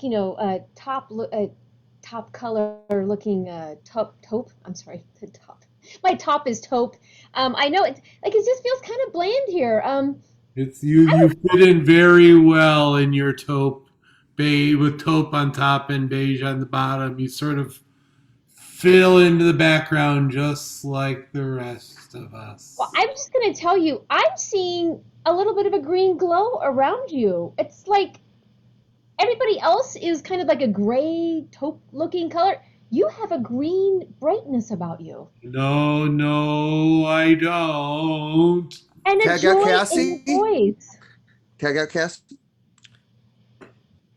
S8: top color looking taupe. I'm sorry, the top. My top is taupe. I know it just feels kind of bland here.
S4: It's you fit in very well in your taupe beige with taupe on top and beige on the bottom. You sort of fill into the background just like the rest of us.
S8: Well, I'm just gonna tell you, I'm seeing a little bit of a green glow around you. It's like everybody else is kind of like a gray taupe looking color. You have a green brightness about you.
S4: No, I don't.
S8: And
S10: Can
S8: a
S10: I get
S8: joy
S10: Cassie?
S8: in your voice.
S10: Can I get Cassie?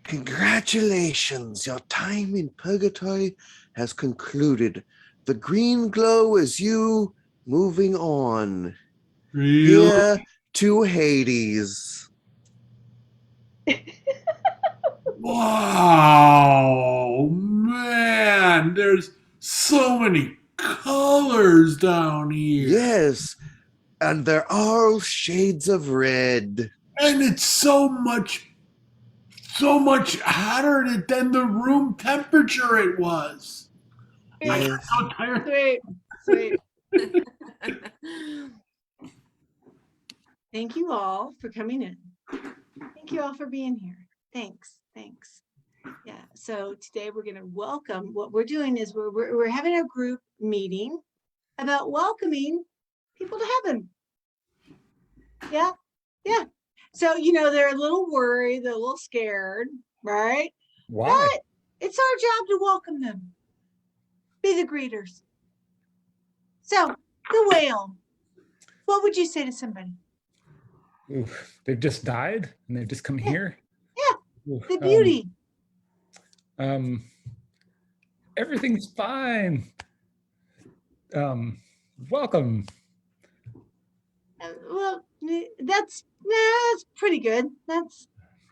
S10: Congratulations, your time in purgatory has concluded. The green glow is you moving on.
S4: Really?
S10: Here to Hades.
S4: Wow, man, there's so many colors down here.
S10: Yes, and they're all shades of red.
S4: And it's so much hotter than the room temperature it was.
S10: Yes.
S4: I'm so tired.
S11: Sweet. Thank you all for coming in. Thank you all for being here. Thanks. Yeah, so today we're going to welcome, what we're doing is we're having a group meeting about welcoming people to heaven. Yeah. So, they're a little worried, they're a little scared, right?
S9: Why?
S11: But it's our job to welcome them. Be the greeters. So, the whale, what would you say to somebody?
S9: Oof, they've just died and they've just come here?
S11: Yeah,
S9: Oof,
S11: the beauty.
S9: Everything's fine. Welcome.
S11: Well, that's pretty good. That's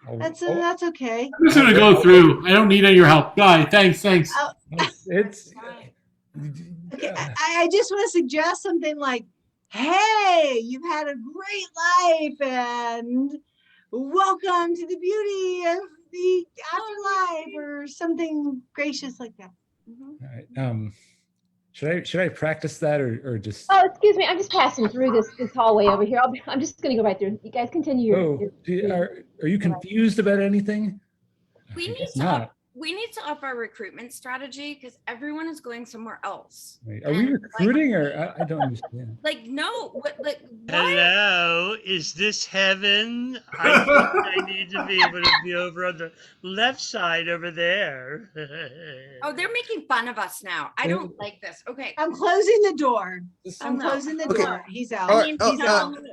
S11: okay.
S4: I'm just gonna go through. I don't need any of your help. Bye. Thanks.
S9: It's
S11: Okay, I just want to suggest something like, hey, you've had a great life and welcome to the beauty of the afterlife, or something gracious like that.
S9: all right. Should I practice that or just?
S8: Oh, excuse me. I'm just passing through this hallway over here. I'm just going to go right through. You guys continue.
S9: Are you confused about anything?
S12: We need to up our recruitment strategy because everyone is going somewhere else.
S9: Wait, are we recruiting or I don't understand?
S12: What?
S13: Hello, is this heaven? I think I need to be able to be over on the left side over there.
S12: Oh, they're making fun of us now. I don't like this. Okay.
S11: I'm closing the door.
S12: Closing
S11: the
S10: Okay.
S11: door. He's out.
S10: All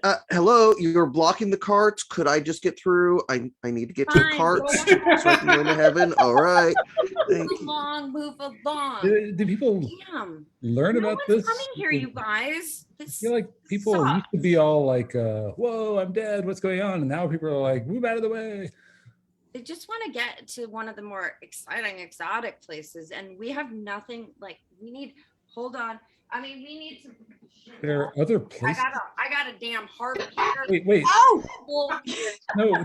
S10: right, hello, you're blocking the carts. Could I just get through? I need to get to the
S12: Fine,
S10: carts
S12: go on.
S10: so I can go into heaven. All right. Thank you.
S12: Move along.
S9: Do people learn about
S12: one's
S9: this?
S12: coming here, you guys.
S9: I feel like people used to be all like, whoa, I'm dead. What's going on? And now people are like, move out of the way.
S12: They just want to get to one of the more exciting, exotic places. And we have nothing hold on. I mean, we need to.
S9: There are other places.
S12: I got a damn harp here.
S9: Wait.
S12: Oh!
S9: No,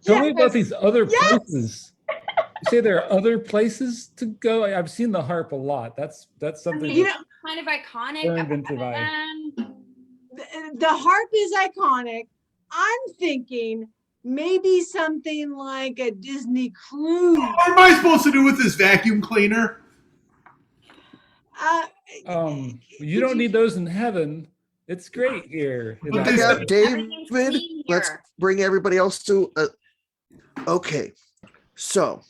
S11: Tell
S9: me about these other places. You say there are other places to go? I've seen the harp a lot. That's something
S12: kind of iconic.
S11: The harp is iconic. I'm thinking maybe something like a Disney cruise.
S4: What am I supposed to do with this vacuum cleaner?
S9: You don't need those in heaven. It's great here.
S10: I got David. Let's bring everybody else to. Okay, so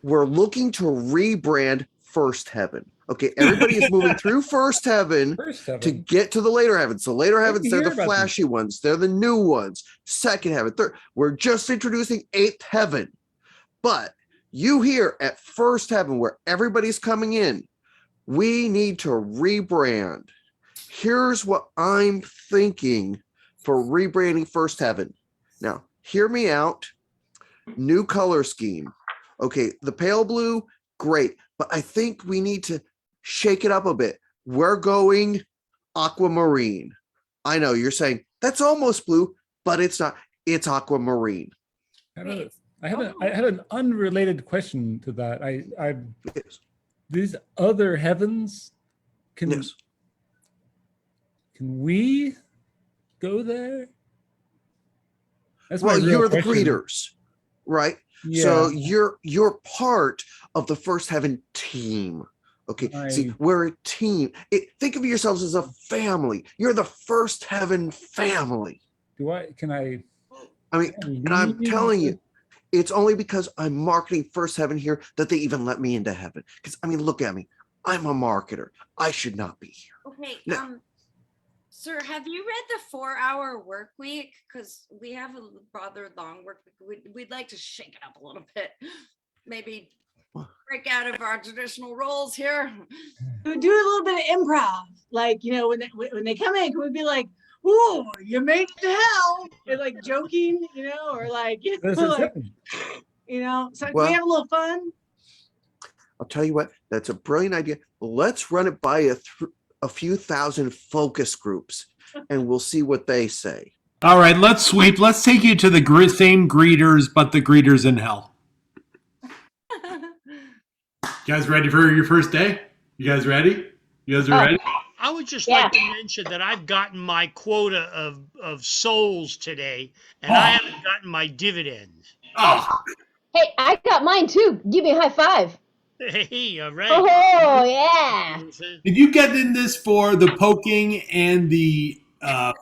S10: we're looking to rebrand First Heaven. Okay, everybody is moving through First Heaven to get to the later heavens. So later heavens, they're the flashy ones. They're the new ones. Second heaven, third. We're just introducing eighth heaven. But you here at First Heaven, where everybody's coming in, we need to rebrand. Here's what I'm thinking for rebranding First Heaven. Now, hear me out. New color scheme. Okay, the pale blue, great. But I think we need to shake it up a bit. We're going aquamarine. I know you're saying that's almost blue, but it's not. It's aquamarine.
S9: I had an unrelated question to that. These other heavens, can we go there? That's
S10: well, you're the
S9: question.
S10: greeters, right?
S9: Yeah.
S10: So you're part of the First Heaven team. Okay, see, we're a team. Think of yourselves as a family. You're the First Heaven family.
S9: Can I?
S10: I mean, and I'm telling you, it's only because I'm marketing First Heaven here that they even let me into heaven. Because I mean, look at me. I'm a marketer. I should not be here.
S12: Okay,
S10: Now,
S12: sir, have you read the 4-hour work week? Because we have a rather long work week. We'd like to shake it up a little bit. Maybe break out of our traditional roles here.
S11: We do a little bit of improv. Like, you know, when they come in, can we be like, "Ooh, you made it to hell," and like joking, you know, or like, you know, like, you know, so
S10: Well,
S11: we have a little fun.
S10: I'll tell you what, that's a brilliant idea. Let's run it by a few thousand focus groups and we'll see what they say.
S4: All right, let's sweep. Let's take you to the same greeters, but the greeters in hell. You guys ready for your first day? You guys ready? You guys are ready?
S13: I would just like to mention that I've gotten my quota of souls today, and I haven't gotten my dividends.
S8: Oh. Hey, I got mine too. Give me a high five.
S13: Hey, all right.
S8: Oh, yeah.
S4: Did you get in this for the poking and the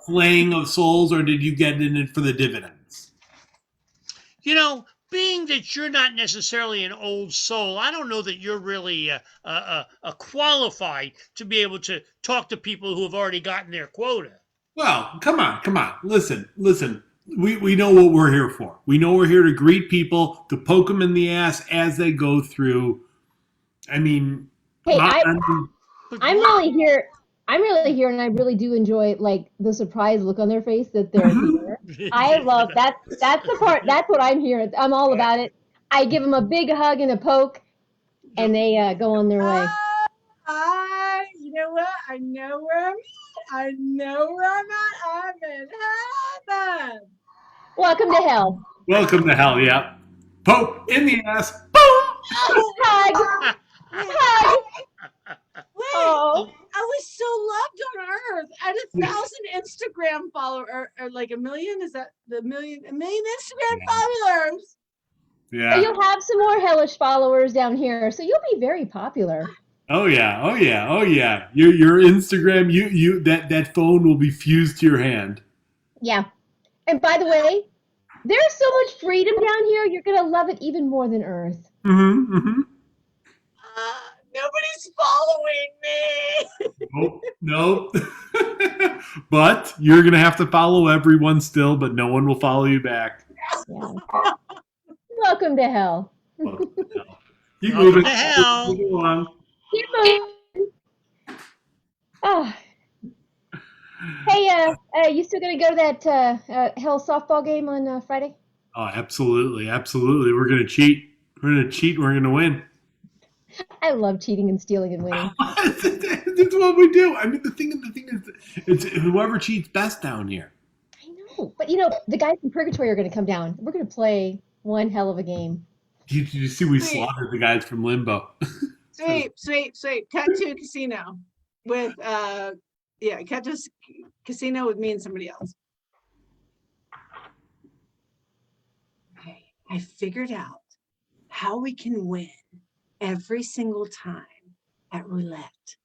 S4: flaying of souls, or did you get in it for the dividends?
S13: You know, being that you're not necessarily an old soul, I don't know that you're really qualified to be able to talk to people who have already gotten their quota.
S4: Well, come on. Listen. We know what we're here for. We know we're here to greet people, to poke them in the ass as they go through. I mean,
S8: hey, I'm really here. I'm really here, and I really do enjoy like the surprise look on their face that they're here. I love that. That's the part. That's what I'm here. I'm all about it. I give them a big hug and a poke, and they go on their way.
S11: You know what? I know where I'm at. I know where I'm at. I'm in heaven.
S8: Welcome to hell.
S4: Welcome to hell. Yeah. Poke in the ass. Boom.
S8: Hug. Hug.
S11: Wait,
S8: Oh.
S11: I was so loved on Earth. I had 1,000 Instagram followers, or like a million. Is that a million Instagram followers?
S4: Yeah.
S8: But you'll have some more hellish followers down here, so you'll be very popular.
S4: Oh yeah. Your Instagram, you that phone will be fused to your hand.
S8: Yeah. And by the way, there's so much freedom down here. You're gonna love it even more than Earth.
S11: Nobody's following me.
S4: Nope. But you're gonna have to follow everyone still, but no one will follow you back.
S8: Yeah. Welcome to hell.
S4: Keep
S13: Welcome
S4: moving.
S13: to hell.
S4: Move along.
S8: Keep moving. Oh. Hey, you still gonna go to that hell softball game on Friday?
S4: Oh, absolutely. We're gonna cheat. We're gonna win.
S8: I love cheating and stealing and winning.
S4: That's what we do. I mean, the thing is, it's whoever cheats best down here.
S8: I know, but you know, the guys from Purgatory are going to come down. We're going to play one hell of a game.
S4: Did you see we slaughtered the guys from Limbo?
S11: Sweet. Cut to a casino with cut to casino with me and somebody else. Okay, I figured out how we can win every single time at roulette.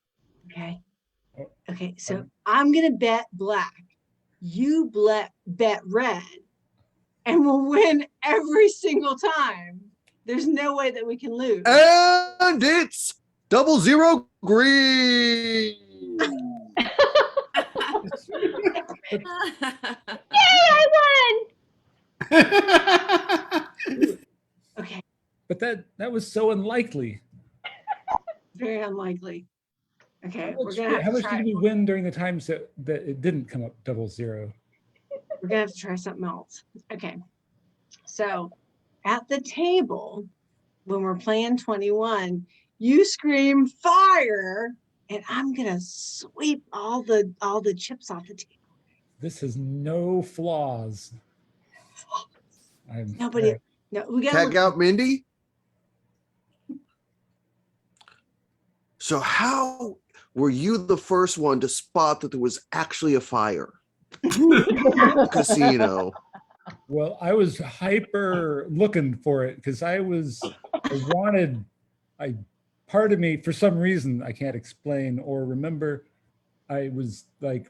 S11: Okay, so I'm gonna bet black, you bet red, and we'll win every single time. There's no way that we can lose.
S10: And it's 00 green.
S8: Yay, I won!
S11: Okay.
S9: But that was so unlikely.
S11: Very unlikely. Okay, we're gonna have
S9: How
S11: to
S9: much
S11: try.
S9: did we win during the times that it didn't come up 00?
S11: We're gonna have to try something else. Okay. So at the table, when we're playing 21, you scream fire, and I'm gonna sweep all the chips off the table.
S9: This has no flaws.
S11: Nobody. No, we gotta
S10: Tag out Mindy. So how were you the first one to spot that there was actually a fire? Casino.
S9: Well, I was hyper looking for it because part of me, for some reason I can't explain or remember, I was like,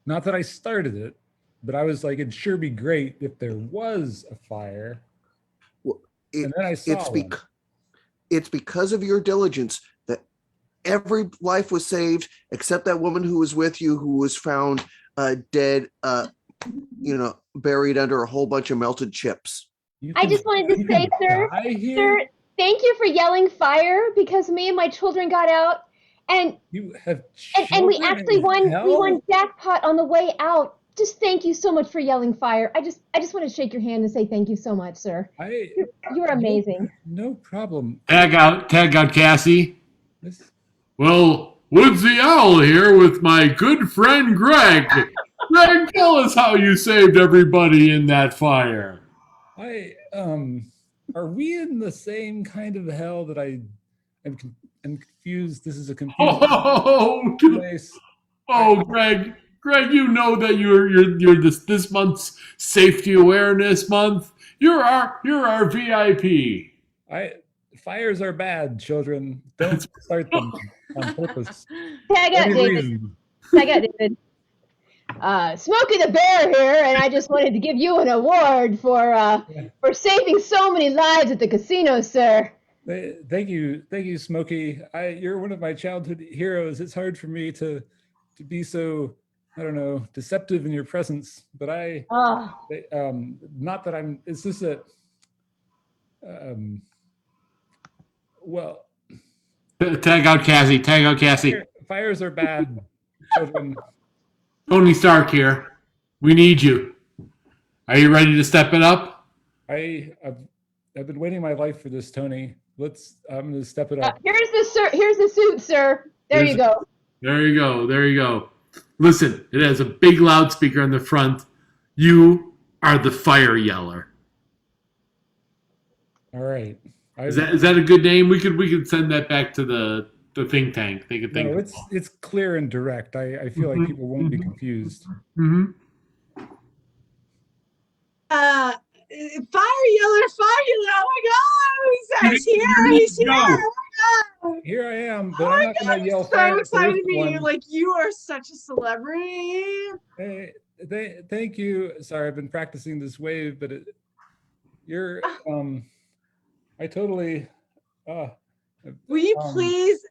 S9: not that I started it, but I was like, it'd sure be great if there was a fire.
S10: Well,
S9: and then I saw
S10: it's because of your diligence that every life was saved except that woman who was with you, who was found dead, buried under a whole bunch of melted chips.
S8: I just wanted to say, sir, thank you for yelling fire, because me and my children got out, and
S9: you have
S8: and we actually won jackpot on the way out. Just thank you so much for yelling fire. I just want to shake your hand and say thank you so much, sir. You're amazing.
S9: No problem.
S4: Tag out Cassie. Well, Woods the Owl here with my good friend Greg. Greg, tell us how you saved everybody in that fire.
S9: Are we in the same kind of hell that I'm confused? This is a confusing place.
S4: Greg, you know that you're this month's safety awareness month. You're our VIP.
S9: Fires are bad, children. Don't start them on purpose.
S8: Tag out David. Smokey the Bear here, and I just wanted to give you an award for saving so many lives at the casino, sir.
S9: Thank you, Smokey. You're one of my childhood heroes. It's hard for me to be so, I don't know, deceptive in your presence, but not that I'm. It's just that. Well.
S4: Tag out Cassie.
S9: Fires are bad, children.
S4: Tony Stark here. We need you. Are you ready to step it up?
S9: I've been waiting my life for this, Tony. I'm gonna step it up.
S8: Here's the suit, sir. There you go.
S4: There you go. Listen, it has a big loudspeaker on the front. You are the fire yeller.
S9: All right.
S4: Is that a good name? We could send that back to the think tank. They could think.
S9: No, it's clear and direct. I feel like people won't be confused.
S11: Fire yeller! Oh my God! He's here! He's here! Oh my God!
S9: Here I am, but I'm not gonna yell fire.
S11: So excited to meet you! Like, you are such a celebrity.
S9: Hey, thank you. Sorry, I've been practicing this wave, but I totally.
S11: Will you please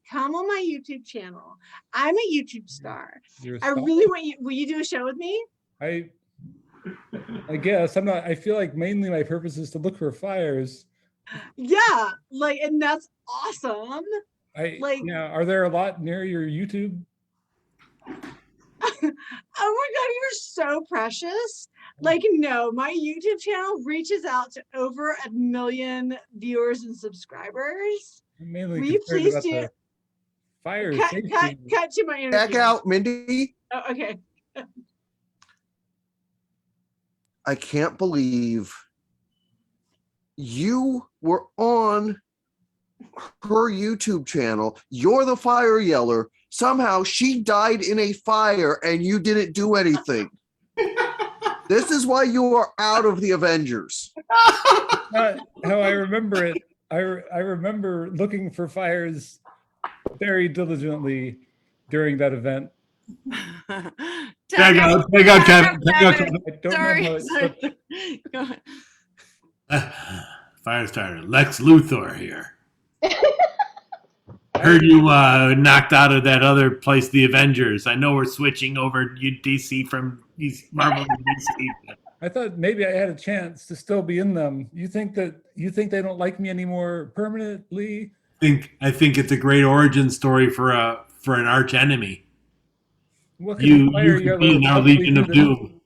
S11: come on my YouTube channel? I'm a YouTube star. I really want you. Will you do a show with me?
S9: I guess I'm not. I feel like mainly my purpose is to look for fires.
S11: Yeah, and that's awesome.
S9: Are there a lot near your YouTube?
S11: Oh my God, you're so precious. No, my YouTube channel reaches out to over 1 million viewers and subscribers.
S9: Mainly
S11: will you please do
S9: fire
S11: cut to my interview.
S10: Back out, Mindy.
S11: Oh, okay.
S10: I can't believe you were on her YouTube channel. You're the fire yeller. Somehow she died in a fire and you didn't do anything. This is why you are out of the Avengers.
S9: Not how I remember it. I remember looking for fires very diligently during that event.
S4: Tag out, Kevin. Tag out, Kevin.
S9: I don't
S12: Sorry.
S9: know how it's
S12: sorry. Go ahead.
S4: Firestarter, Lex Luthor here. Heard you knocked out of that other place, the Avengers. I know we're switching over DC from Marvel to DC.
S9: I thought maybe I had a chance to still be in them. You think they don't like me anymore permanently?
S4: I think it's a great origin story for an arch enemy.
S9: What could
S4: You
S9: a fire
S4: could be in
S9: yeller
S4: our
S9: possibly
S4: Legion
S9: do
S4: of
S9: to-
S4: Doom.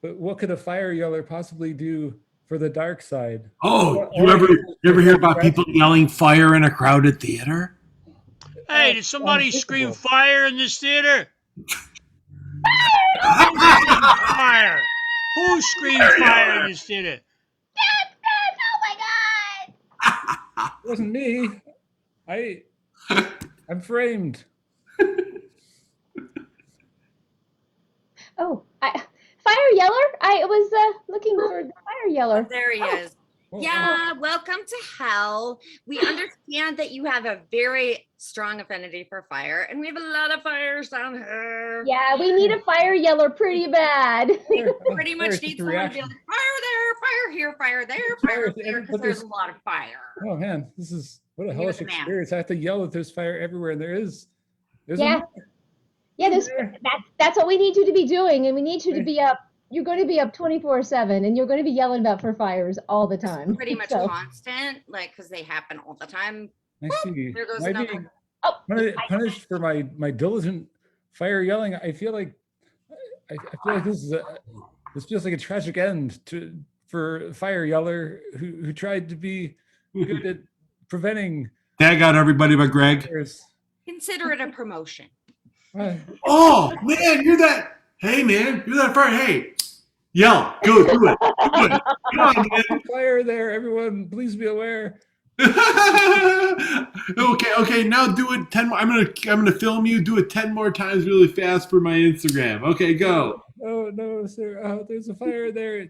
S9: But what could a fire yeller possibly do for the dark side?
S4: Oh, you ever hear about people yelling fire in a crowded theater?
S13: Hey, did somebody scream fire in this theater? Fire! Who screamed fire in this theater?
S9: It wasn't me. I'm framed.
S8: Oh, Fire Yeller? I was looking for the Fire Yeller.
S12: There he is. Yeah, welcome to hell. We understand that you have a very strong affinity for fire, and we have a lot of fires down here.
S8: Yeah, we need a Fire Yeller pretty bad.
S12: We pretty much need someone to be like, fire there, fire here, fire there, fire there, because there's a lot of fire.
S9: Oh man, this is what a
S12: You're
S9: hellish
S12: the man.
S9: experience. I have to yell that there's fire everywhere. There's
S8: Yeah. Yeah, that's what we need you to be doing, and we need you to be up. You're going to be up 24/7, and you're going to be yelling about for fires all the time.
S12: Pretty much
S8: So-
S12: constant, like, because they happen all the time.
S9: I see.
S12: There goes
S9: Am I
S12: another.
S9: being punished for my diligent fire yelling? I feel like this feels like a tragic end for fire yeller who tried to be good at preventing.
S4: Tag out everybody but Greg.
S9: fires.
S12: Consider it a promotion.
S4: Oh man, you're that. Hey man, you're that fire. Hey, yell, go do it. Do it. Come on, man.
S9: Fire there, everyone! Please be aware.
S4: Okay. Now do it 10 more. I'm gonna film you. Do it 10 more times, really fast for my Instagram. Okay, go.
S9: Oh no, sir! There's a fire there.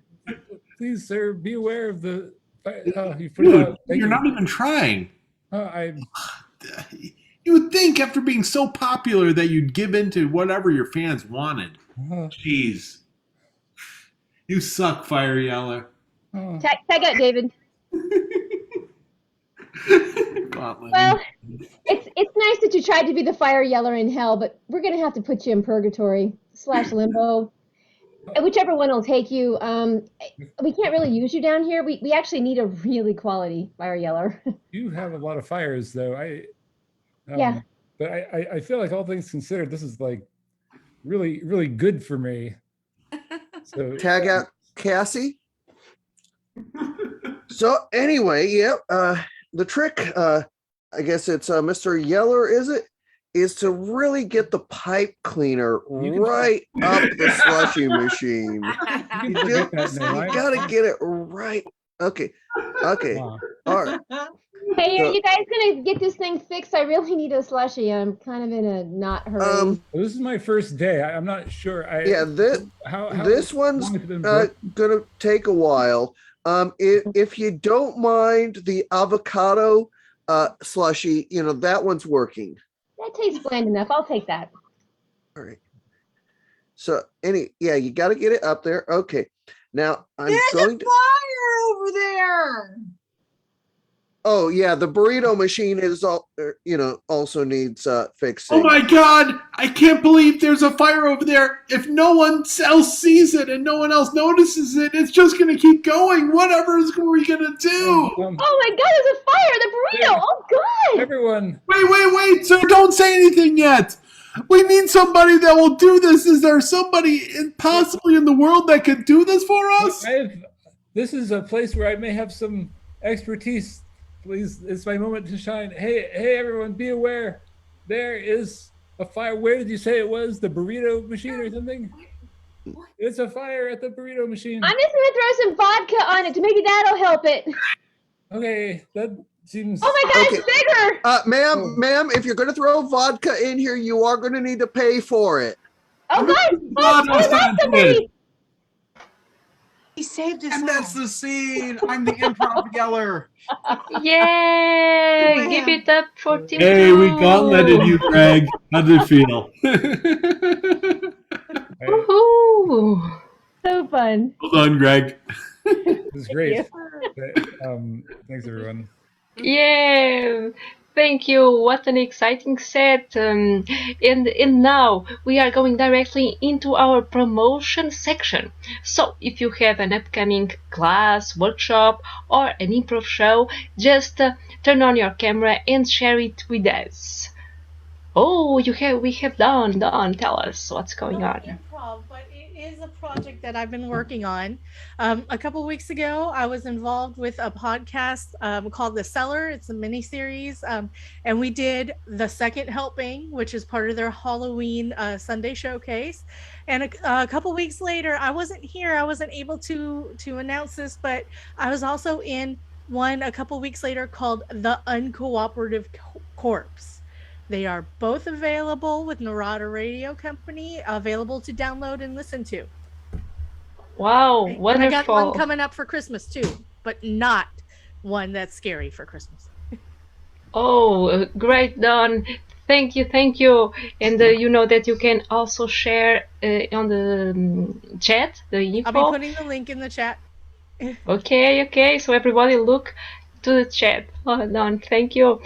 S9: Please, sir, be aware of the fire. You put it
S4: Dude,
S9: out. Thank
S4: you're
S9: you.
S4: not even trying.
S9: I'm.
S4: You would think after being so popular that you'd give in to whatever your fans wanted. Jeez. You suck, Fire Yeller.
S8: Tag out, David. Well, it's nice that you tried to be the Fire Yeller in hell, but we're gonna have to put you in purgatory / limbo. Whichever one will take you. We can't really use you down here. We actually need a really quality Fire Yeller.
S9: You have a lot of fires, though.
S8: Yeah.
S9: But I feel like all things considered, this is like really, really good for me. So
S10: Tag out Cassie. So anyway, the trick, I guess it's Mr. Yeller, is to really get the pipe cleaner right up the slushy machine. You gotta get it right. Okay. All right.
S8: Hey, are you guys gonna get this thing fixed? I really need a slushy. I'm kind of in a not hurry.
S9: This is my first day. I'm not sure.
S10: This one's gonna take a while. If you don't mind the avocado slushy, that one's working.
S8: That tastes bland enough. I'll take that.
S10: All right. So you got to get it up there. Okay. Now
S6: There's a fire over there.
S10: Oh yeah, the burrito machine is also needs fixing.
S4: Oh my God! I can't believe there's a fire over there. If no one else sees it and no one else notices it, it's just gonna keep going. Whatever is we gonna do?
S8: Oh my God! There's a fire! The burrito! Oh God!
S9: Everyone!
S4: Wait, sir! Don't say anything yet. We need somebody that will do this. Is there somebody possibly in the world that could do this for us?
S9: This is a place where I may have some expertise. Please, it's my moment to shine. Hey, everyone, be aware. There is a fire. Where did you say it was? The burrito machine or something? It's a fire at the burrito machine.
S8: I'm just gonna throw some vodka on it. Maybe that'll help it.
S9: Okay, that seems.
S8: Oh my God, it's bigger!
S10: Ma'am, if you're going to throw vodka in here, you are going to need to pay for it.
S8: Oh God! Oh, somebody!
S2: He saved his life. That's the scene. I'm the improv yeller.
S3: Yay! Give it up for Team
S4: Hey,
S3: Blue.
S4: we gauntleted you, Greg. How did it feel? done, Greg.
S9: This is great. Thanks, everyone.
S3: Yeah, thank you. What an exciting set. And now we are going directly into our promotion section. So if you have an upcoming class, workshop, or an improv show, just turn on your camera and share it with us. Oh, we have Dawn. Dawn, tell us what's going on.
S5: Improv, but it is a project that I've been working on. A couple weeks ago, I was involved with a podcast called The Cellar. It's a mini series, and we did the second helping, which is part of their Halloween Sunday showcase. And a couple weeks later, I wasn't here. I wasn't able to announce this, but I was also in one a couple weeks later called The Uncooperative Corpse. They are both available with Narada Radio Company, available to download and listen to.
S3: Wow,
S5: And
S3: wonderful.
S5: I got one coming up for Christmas too, but not one that's scary for Christmas.
S3: Oh, great, Dawn. Thank you. And you know that you can also share on the chat, the info.
S5: I'll be putting the link in the chat.
S3: Okay. So everybody look to the chat. Oh, Dawn, thank you.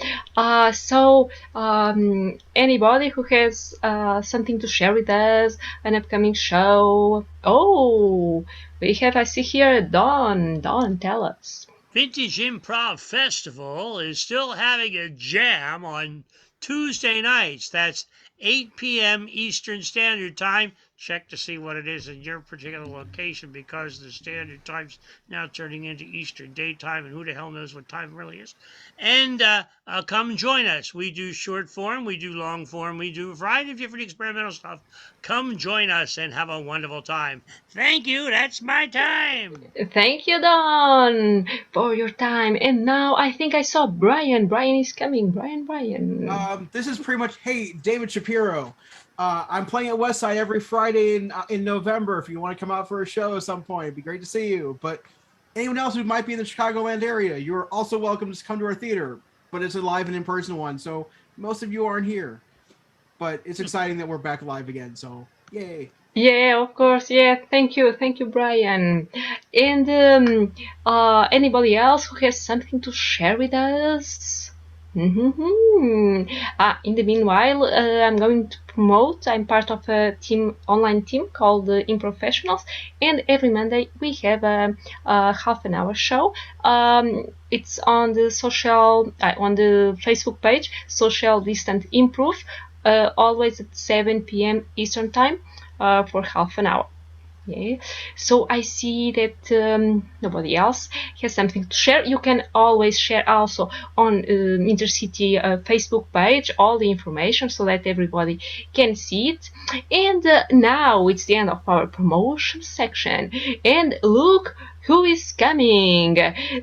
S3: So anybody who has something to share with us, an upcoming show. Oh, I see here Dawn. Dawn, tell us.
S13: Vintage Improv Festival is still having a jam on Tuesday nights. That's 8 p.m. Eastern Standard Time. Check to see what it is in your particular location, because the Standard Time's now turning into Eastern Daytime, and who the hell knows what time it really is. And come join us. We do short form, we do long form, we do a variety of different experimental stuff. Come join us and have a wonderful time. Thank you. That's my time.
S3: Thank you, Dawn, for your time. And now I think I saw Brian. Brian is coming. Brian.
S2: This is pretty much, hey, David Shapiro. I'm playing at Westside every Friday in November. If you want to come out for a show at some point, it'd be great to see you. But anyone else who might be in the Chicagoland area, you're also welcome to come to our theater. But it's a live and in-person one, so most of you aren't here. But it's exciting that we're back live again, so yay.
S3: Yeah, of course. Yeah, thank you, Brian. And anybody else who has something to share with us? In the meanwhile, I'm going to promote. I'm part of a online team called Improfessionals, and every Monday we have a half an hour show. It's on the Facebook page, Social Distant Improve, always at 7 p.m. Eastern Time for half an hour. Yeah. So I see that nobody else has something to share. You can always share also on InterCity Facebook page all the information so that everybody can see it. And now it's the end of our promotion section. And look who is coming.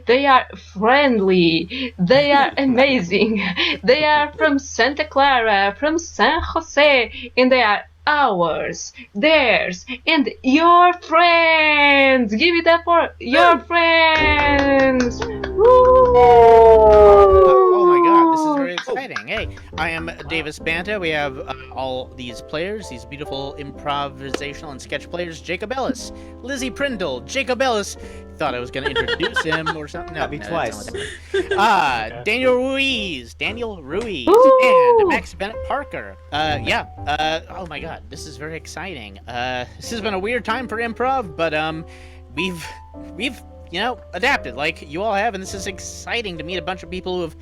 S3: They are friendly. They are amazing. They are from Santa Clara, from San Jose, and they are ours, theirs, and your friends. Give it up for your friends.
S7: Oh my god, this is very exciting. Hey, I am Davis Banta. We have all these players, these beautiful improvisational and sketch players. Jacob Ellis, Lizzie Prindle, Jacob Ellis. Thought I was going to introduce him or something. No,
S14: That'd be twice.
S7: Daniel Ruiz, and Max Bennett Parker. Oh my god, this is very exciting. This has been a weird time for improv, but we've adapted like you all have, and this is exciting to meet a bunch of people who have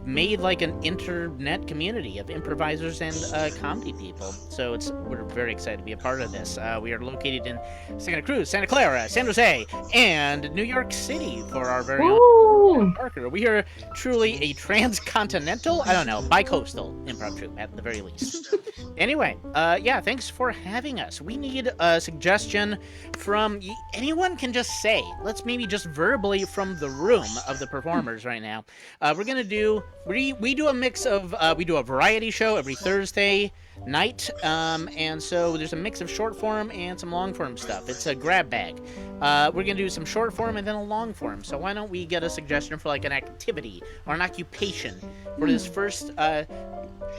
S7: made like an internet community of improvisers and comedy people. So we're very excited to be a part of this. We are located in Santa Cruz, Santa Clara, San Jose, and New York City for our very own Parker. We are truly a transcontinental, bi-coastal improv troupe at the very least. Anyway, thanks for having us. We need a suggestion from anyone. Can just say, let's maybe just verbally from the room of the performers right now. We're gonna do. We do a mix of we do a variety show every Thursday night, and so there's a mix of short form and some long form stuff. It's a grab bag. We're gonna do some short form and then a long form. So why don't we get a suggestion for like an activity or an occupation for this first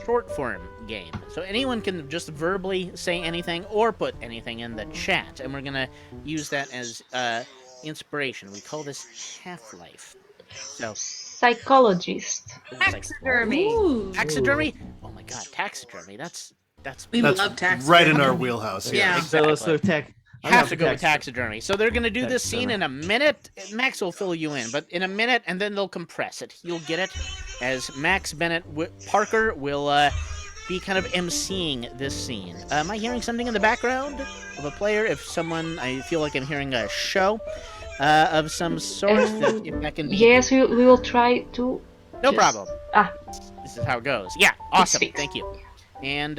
S7: short form
S14: game. So anyone can just verbally say anything or put anything in the chat, and we're gonna use that as inspiration. We call this Half-Life. So
S3: Psychologist.
S12: Taxidermy.
S14: Taxidermy? Oh my god, taxidermy. That's
S15: We love taxidermy.
S1: right in our wheelhouse.
S15: Yeah.
S14: Exactly. Have to go with taxidermy. So they're gonna do this scene in a minute. Max will fill you in, but in a minute, and then they'll compress it. You'll get it as Max Bennett Parker will be kind of emceeing this scene. Am I hearing something in the background of a player? If someone, I feel like I'm hearing a show of some sort. If that can be.
S3: Yes, we will try to.
S14: No problem. This is how it goes. Yeah, awesome.
S3: fixed.
S14: Thank you. And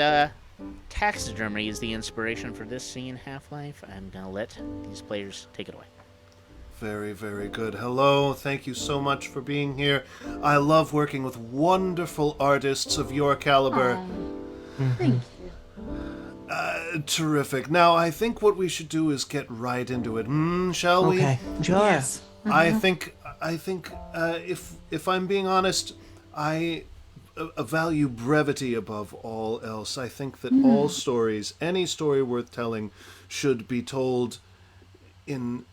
S14: taxidermy is the inspiration for this scene, Half-Life. I'm gonna let these players take it away.
S16: Very, very good. Hello, thank you so much for being here. I love working with wonderful artists of your caliber.
S15: Thank you.
S16: Terrific. Now, I think what we should do is get right into it. Shall we?
S11: Okay. Sure.
S15: Yes.
S16: I think, if I'm being honest, I value brevity above all else. I think that all stories, any story worth telling, should be told in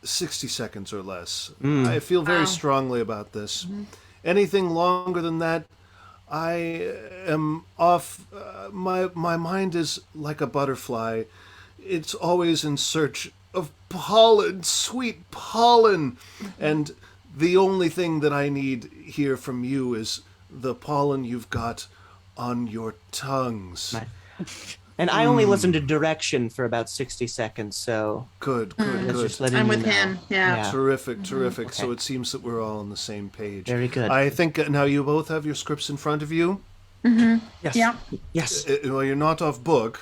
S16: 60 seconds or less. I feel very strongly about this. Anything longer than that, I am off. My mind is like a butterfly. It's always in search of pollen, sweet pollen. And the only thing that I need here from you is the pollen you've got on your tongues.
S17: And I only listened to direction for about 60 seconds, so...
S16: Good.
S15: I'm with him, yeah.
S16: Terrific.
S17: Okay.
S16: So it seems that we're all on the same page.
S17: Very good.
S16: I think now you both have your scripts in front of you.
S17: Yes.
S15: Yeah.
S17: Yes.
S16: Well, you're not off book.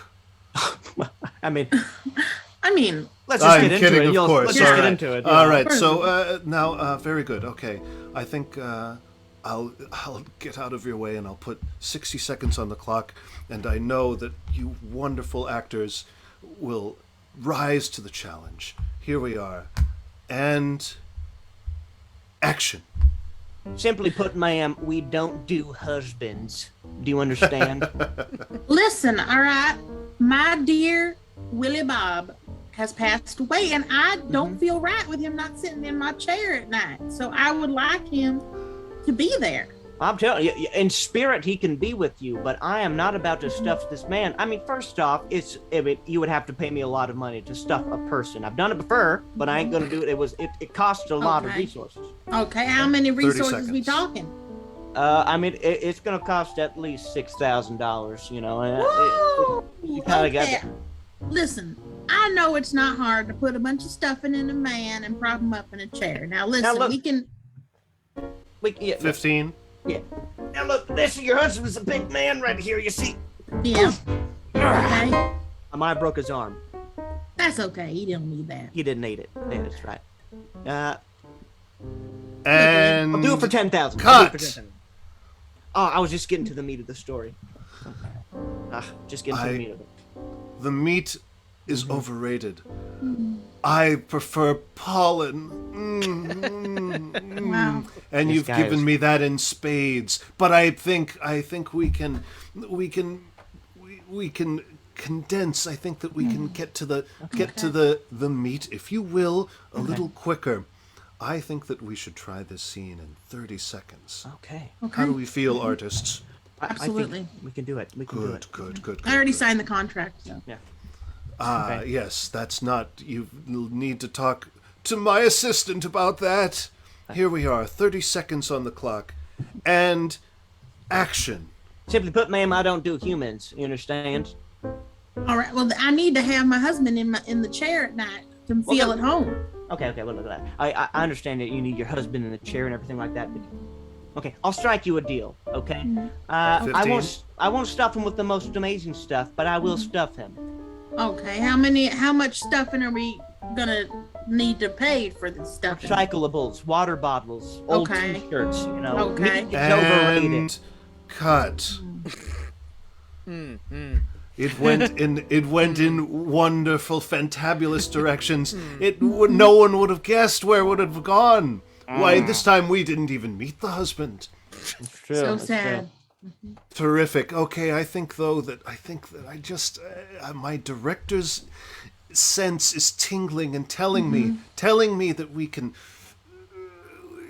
S17: I mean...
S15: Let's
S17: just
S16: I'm
S17: get
S16: kidding,
S17: into it.
S16: of course.
S17: Let's just get into it.
S16: All right. So now, very good. Okay. I think I'll get out of your way and I'll put 60 seconds on the clock. And I know that you wonderful actors will rise to the challenge. Here we are. And action.
S17: Simply put, ma'am, we don't do husbands. Do you understand?
S15: Listen, all right. My dear Willie Bob has passed away, and I don't feel right with him not sitting in my chair at night. So I would like him to be there.
S17: I'm telling you, in spirit, he can be with you, but I am not about to stuff this man. I mean, first off, you would have to pay me a lot of money to stuff a person. I've done it before, but I ain't going to do it. It costs a lot of resources.
S15: Okay, how many resources we talking?
S17: I mean, it's going to cost at least $6,000, you know.
S15: Whoa!
S17: You kind of got to...
S15: Listen, I know it's not hard to put a bunch of stuffing in a man and prop him up in a chair. Now, listen,
S17: look,
S15: we can...
S16: 15.
S17: Yeah. Now look, your husband's a big man right here, you see.
S15: Yeah. Okay.
S17: I broke his arm.
S15: That's okay. He didn't need that.
S17: He didn't need it. Yeah, that's right.
S16: And
S17: I'll do it for 10,000.
S16: Cut.
S17: Oh, I was just getting to the meat of the story. Just getting to the meat of it.
S16: The meat is overrated. I prefer pollen.
S15: Wow.
S16: And you've given me that in spades. But I think we can condense. I think that we can get to the meat, if you will, a little quicker. I think that we should try this scene in 30 seconds.
S17: Okay.
S16: How do we feel, artists?
S15: Absolutely.
S17: I think we can do it.
S16: Good.
S15: I already signed the contract. So.
S17: Yeah.
S16: Okay. Yes, that's not... You need to talk to my assistant about that. Here we are, 30 seconds on the clock. And action.
S17: Simply put, ma'am, I don't do humans. You understand?
S15: All right. Well, I need to have my husband in the chair at night to feel at home.
S17: Okay. Well, look at that. I understand that you need your husband in the chair and everything like that. But okay, I'll strike you a deal. Okay. I won't stuff him with the most amazing stuff, but I will stuff him.
S15: Okay. How much stuffing are we gonna need to pay for this stuff?
S17: Recyclables, water bottles, old T-shirts. You know.
S15: Okay.
S16: And cut. It went in wonderful, fantabulous directions. No one would have guessed where it would have gone. Why, this time we didn't even meet the husband.
S17: It's true.
S15: So sad.
S16: Terrific. Okay, I think that I just my director's sense is tingling and telling me that we can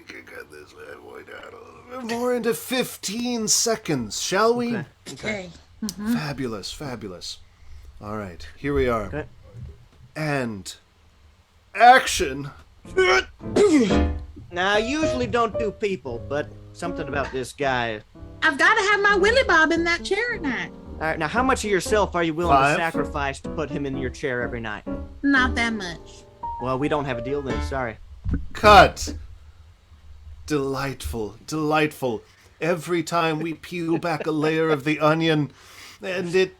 S16: get this bad boy down a little bit more into 15 seconds, shall we?
S15: Okay.
S16: Fabulous, fabulous. All right, here we are.
S17: Okay.
S16: And action.
S17: Now, I usually don't do people, but something about this guy.
S15: I've got to have my Willy Bob in that chair at night.
S17: All right, now how much of yourself are you willing
S16: 5.
S17: to sacrifice to put him in your chair every night?
S15: Not that much.
S17: Well, we don't have a deal then. Sorry.
S16: Cut. Delightful, delightful. Every time we peel back a layer of the onion, and it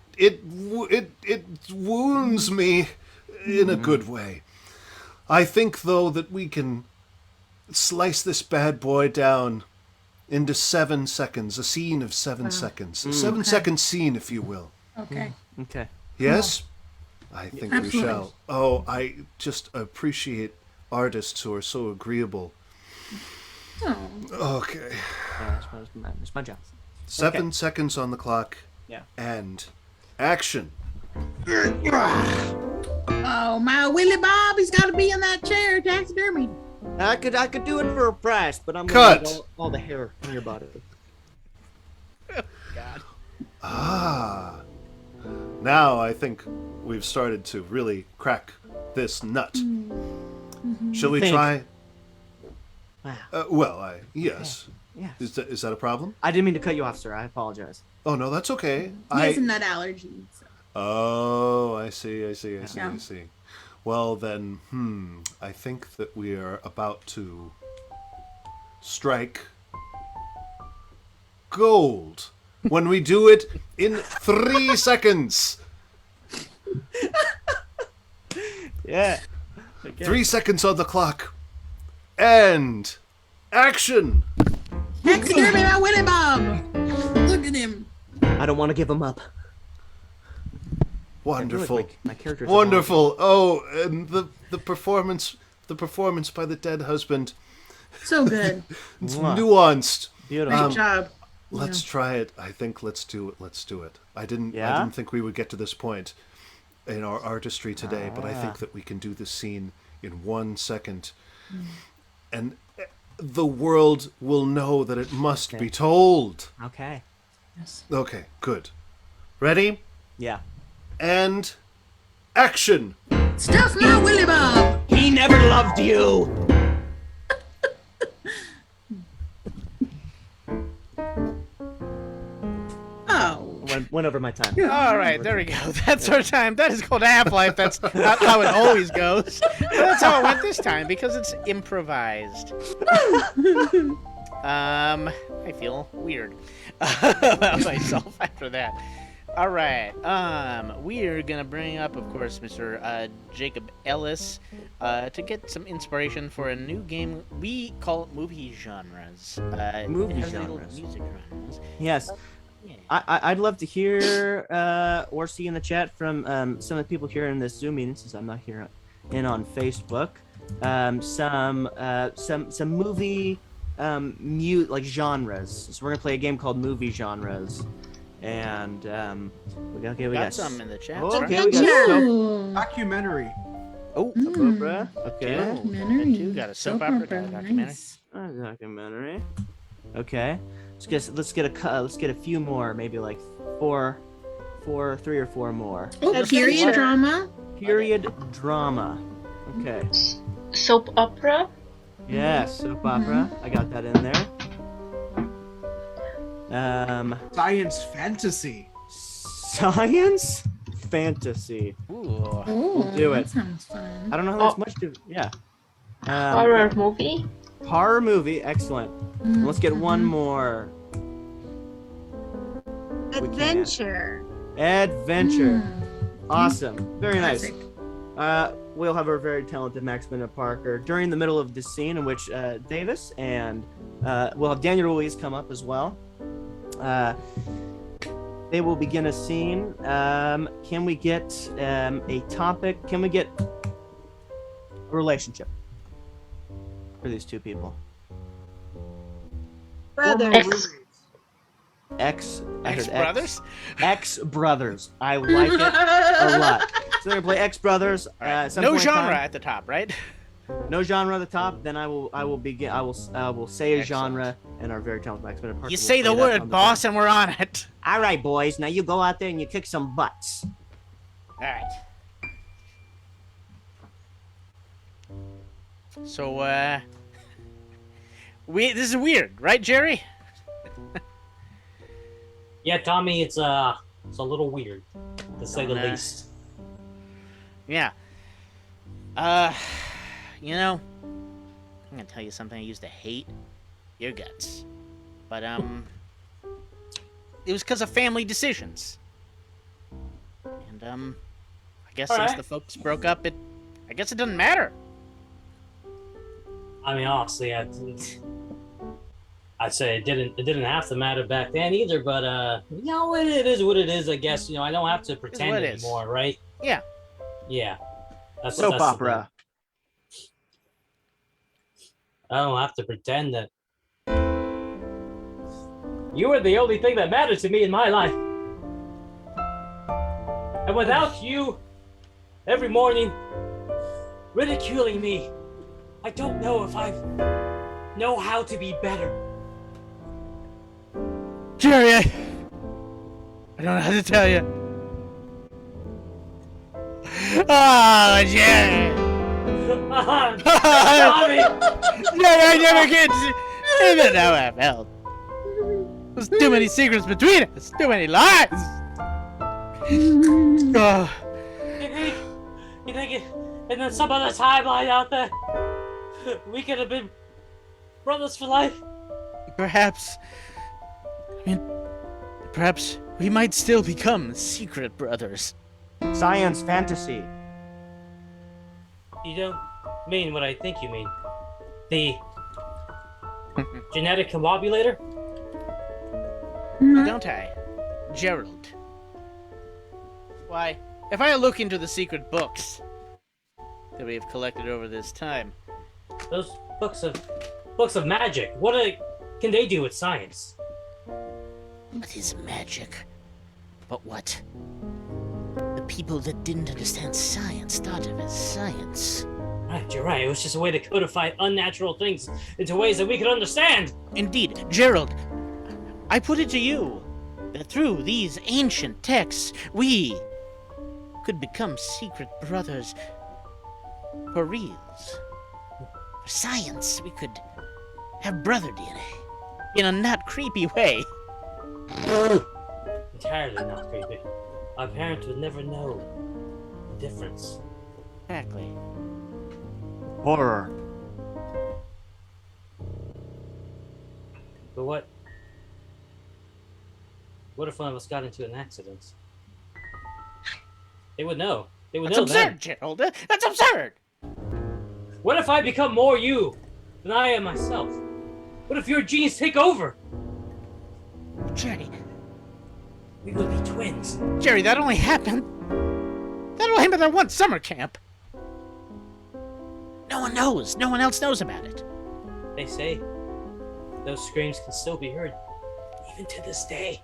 S16: wounds me in a good way. I think, though, that we can slice this bad boy down into 7 seconds, a scene of 7 seconds. A 7-second scene, if you will.
S15: Okay.
S17: Okay.
S16: Yes? I think we
S15: Absolutely.
S16: shall. Oh, I just appreciate artists who are so agreeable.
S15: Oh.
S16: Okay.
S17: Yeah, that's my job.
S16: 7 seconds on the clock.
S17: Yeah.
S16: And action.
S15: Oh, my Willy Bob, he's got to be in that chair, taxidermy.
S17: I could do it for a price, but I'm
S16: Cut.
S17: gonna need all the hair on your body.
S14: God.
S16: Ah. Now I think we've started to really crack this nut. Shall we
S17: Think.
S16: try?
S17: Wow.
S16: Yes.
S17: Yeah.
S16: Is that a problem?
S17: I didn't mean to cut you off, sir. I apologize.
S16: Oh no, that's okay.
S15: He has a nut allergy. So.
S16: Oh, I see.
S15: Yeah.
S16: I see. Well then, I think that we are about to strike gold when we do it in 3 seconds.
S17: Yeah. Okay.
S16: 3 seconds on the clock. And action.
S15: Taxidermy, my Willy Bob. Look at him.
S17: I don't want to give him up.
S16: Wonderful.
S17: My character's
S16: Wonderful. Oh, and the performance by the dead husband.
S15: So good.
S16: It's nuanced.
S17: Beautiful.
S15: Great job.
S16: Let's try it. I think let's do it. I didn't think we would get to this point in our artistry today, but I think that we can do this scene in 1 second. And the world will know that it must be told.
S17: Okay.
S15: Yes.
S16: Okay, good. Ready?
S17: Yeah.
S16: And action.
S15: Stuff my Willy Bob.
S17: He never loved you.
S15: Oh.
S17: Went over my time.
S14: All right, there we go. That's our time. That is called Half-Life. That's not how it always goes. But that's how it went this time because it's improvised. I feel weird about myself after that. All right. We're gonna bring up, of course, Mr. Jacob Ellis to get some inspiration for a new game. We call it movie genres.
S17: Movie
S14: it has little
S17: genres.
S14: music genres.
S17: Yes. I'd love to hear or see in the chat from some of the people here in this Zoom meeting, since I'm not here on Facebook. Some movie like genres. So we're gonna play a game called Movie Genres, and we got
S14: some in the chat.
S17: Okay, we got
S2: documentary.
S14: Oh,
S17: okay.
S14: Documentary. Got a soap opera, got a documentary.
S17: Nice. A documentary. Okay. Let's get a few more, maybe like 3 or 4 more.
S15: Oh, period drama.
S17: Period drama. Okay.
S3: Soap opera.
S17: Yes, soap opera. I got that in there.
S2: Science fantasy.
S17: Science fantasy.
S14: Ooh.
S17: We'll do it.
S15: That sounds fun.
S17: I don't know how much to. Yeah.
S3: Horror movie.
S17: Horror movie. Excellent. Let's get one more.
S18: Adventure.
S17: Adventure. Awesome. Very nice. We'll have our very talented Max Bennett Parker during the middle of this scene in which Davis and we'll have Daniel Ruiz come up as well. They will begin a scene. Can we get a topic? Can we get a relationship for these two people?
S18: Brothers.
S14: Ex-brothers?
S17: Ex-brothers. I like it a lot. So they're gonna play ex-brothers.
S14: No genre at the top, right?
S17: No genre at the top. Then I will begin. I will say a genre, and our very talented Max Bennett Parker
S14: You
S17: will
S14: say the
S17: play that
S14: word,
S17: on
S14: boss,
S17: top.
S14: and we're on it.
S17: All right, boys. Now you go out there and you kick some butts.
S14: All right. So, this is weird, right, Jerry?
S19: Yeah, Tommy, it's a little weird, to say the least.
S14: Yeah. You know, I'm gonna tell you something I used to hate. Your guts. But, it was because of family decisions. And, I guess since the folks broke up, I guess it doesn't matter.
S19: I mean, honestly, I'd say it didn't have to matter back then either, but it is what it is, I guess. I don't have to pretend anymore, right?
S14: Yeah.
S19: Yeah. That's
S17: Soap
S19: that's the
S17: opera.
S19: thing. I don't have to pretend that you were the only thing that mattered to me in my life. And without you, every morning, ridiculing me, I don't know if I know how to be better.
S14: Jerry, I don't know how to tell you. Oh, Jerry. Jerry, I never get to even know how I felt. There's too many secrets between us, too many lies. Oh.
S19: You think it, and then some other timeline out there, we could have been brothers for life?
S14: Perhaps we might still become secret brothers.
S17: Science fantasy.
S19: You don't mean what I think you mean. The genetic combobulator?
S14: Don't I, Gerald? Why, if I look into the secret books that we have collected over this time,
S19: Those books of magic. Can they do with science?
S14: what is magic? But what the people that didn't understand science thought of as science.
S19: Right, you're right. It was just a way to codify unnatural things into ways that we could understand.
S14: Indeed, Gerald, I put it to you that through these ancient texts, we could become secret brothers for reals. For science, we could have brother DNA in a not creepy way.
S19: Entirely not creepy. Our parents would never know the difference.
S14: Exactly.
S17: Horror.
S19: But what if one of us got into an accident? They would know. They would
S14: That's
S19: know
S14: absurd,
S19: then.
S14: Gerald. That's absurd.
S19: What if I become more you than I am myself? What if your genes take over?
S14: Jerry.
S19: We would be twins.
S14: Jerry, that only happened at one summer camp. No one knows. No one else knows about it.
S19: They say those screams can still be heard, even to this day.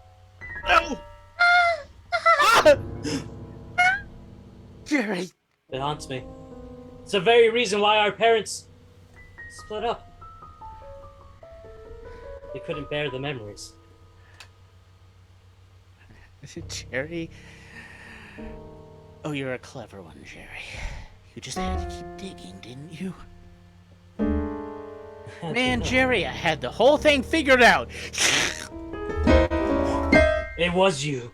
S14: No! Jerry.
S19: It haunts me. It's the very reason why our parents split up. They couldn't bear the memories.
S14: Jerry? Oh, you're a clever one, Jerry. You just had to keep digging, didn't you? Man, Jerry, I had the whole thing figured out.
S19: It was you.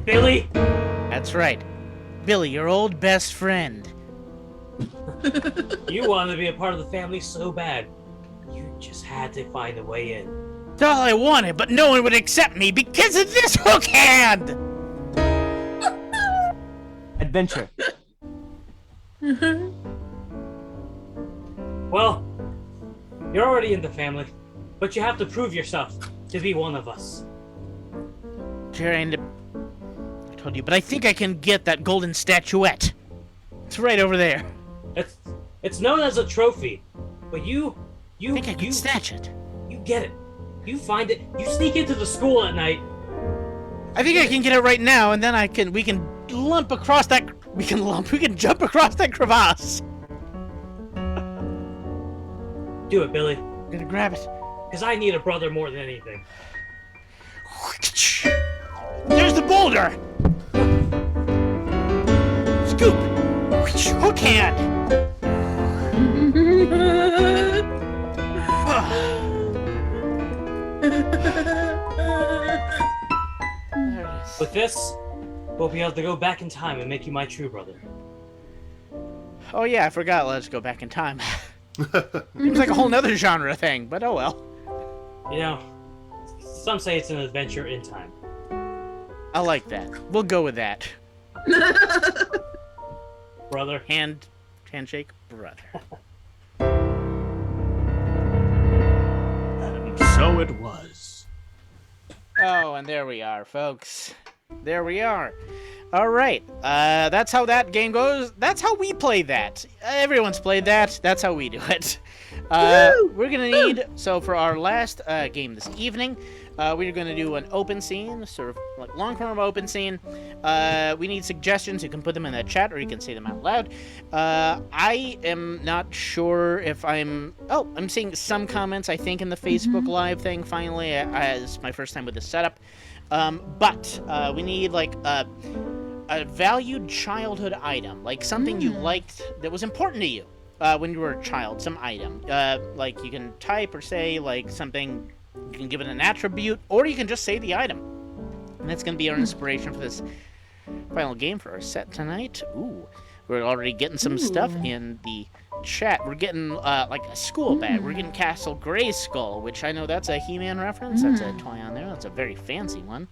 S19: Billy?
S14: That's right. Billy, your old best friend.
S19: You wanted to be a part of the family so bad. You just had to find a way in.
S14: That's all I wanted, but no one would accept me because of this hook hand!
S17: Adventure.
S19: Well, you're already in the family, but you have to prove yourself to be one of us.
S14: Jerry, I told you, but I think I can get that golden statuette. It's right over there.
S19: It's known as a trophy, but you
S14: think I can snatch it.
S19: You get it. You find it. You sneak into the school at night.
S14: I think I can get it right now, and then we can jump across that crevasse.
S19: Do it, Billy.
S14: I'm gonna grab it.
S19: Because I need a brother more than anything.
S14: There's the boulder. Scoop. Hook hand.
S19: With this, we'll be able to go back in time and make you my true brother.
S14: Oh yeah, I forgot. Let's go back in time. Seems like a whole nother genre thing, but oh well.
S19: You know, some say it's an adventure in time.
S14: I like that. We'll go with that.
S19: Brother.
S14: Handshake, brother.
S7: And so it was.
S14: Oh, and there we are, folks. There we are. All right. That's how that game goes. That's how we play that. Everyone's played that. That's how we do it. We're going to need... So for our last game this evening, we're going to do an open scene, sort of like long-form open scene. We need suggestions. You can put them in the chat or you can say them out loud. I am not sure if I'm... Oh, I'm seeing some comments, I think, in the Facebook Live thing, finally, as my first time with this setup. But we need, like, a valued childhood item, like something you liked that was important to you when you were a child, some item. Like, you can type or say, like, something... You can give it an attribute, or you can just say the item. And that's going to be our inspiration for this final game for our set tonight. Ooh, we're already getting some stuff in the chat. We're getting, like, a school bag. We're getting Castle Grayskull, which I know that's a He-Man reference. That's a toy on there. That's a very fancy one.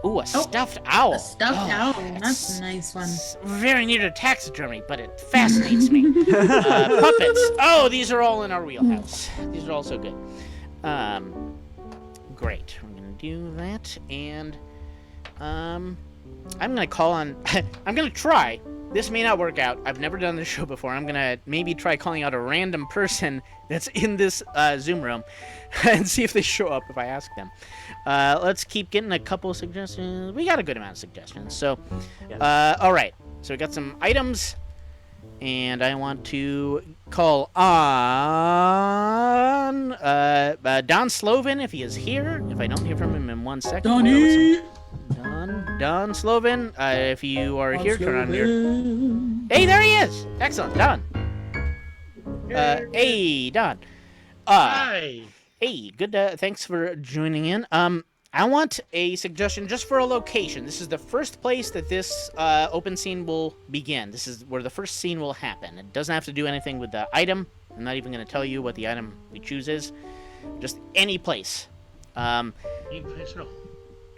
S14: Ooh, a stuffed owl.
S15: A stuffed owl. That's a nice one.
S14: Very near to taxidermy, but it fascinates me. Puppets. Oh, these are all in our wheelhouse. These are all so good. Great. We're going to do that. And I'm going to call on... I'm going to try. This may not work out. I've never done this show before. I'm going to maybe try calling out a random person that's in this Zoom room and see if they show up if I ask them. Let's keep getting a couple of suggestions. We got a good amount of suggestions. So, all right. So we got some items, and I want to call on Don Slovin if he is here. If I don't hear from him in 1 second.
S15: Donnie!
S14: Don Slovin, if you are here, turn on your... Hey, there he is! Excellent, Don. Hey, Don.
S13: Hi.
S14: Hey, good. Thanks for joining in. I want a suggestion just for a location. This is the first place that this open scene will begin. This is where the first scene will happen. It doesn't have to do anything with the item. I'm not even going to tell you what the item we choose is. Just any place.
S13: Any place, no.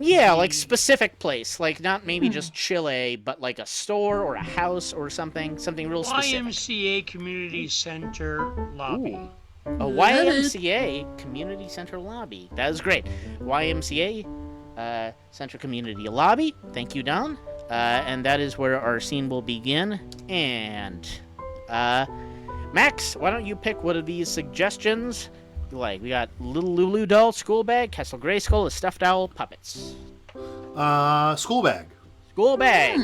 S14: Yeah, like specific place. Like not maybe just Chile, but like a store or a house or something. Something real specific.
S13: YMCA Community Center lobby.
S14: Ooh. A YMCA Community Center lobby. That is great. YMCA Center Community Lobby. Thank you, Don. And that is where our scene will begin. And Max, why don't you pick one of these suggestions? Like, we got Little Lulu doll, school bag, Castle Grayskull, a stuffed owl, puppets.
S16: School bag.
S14: School bag.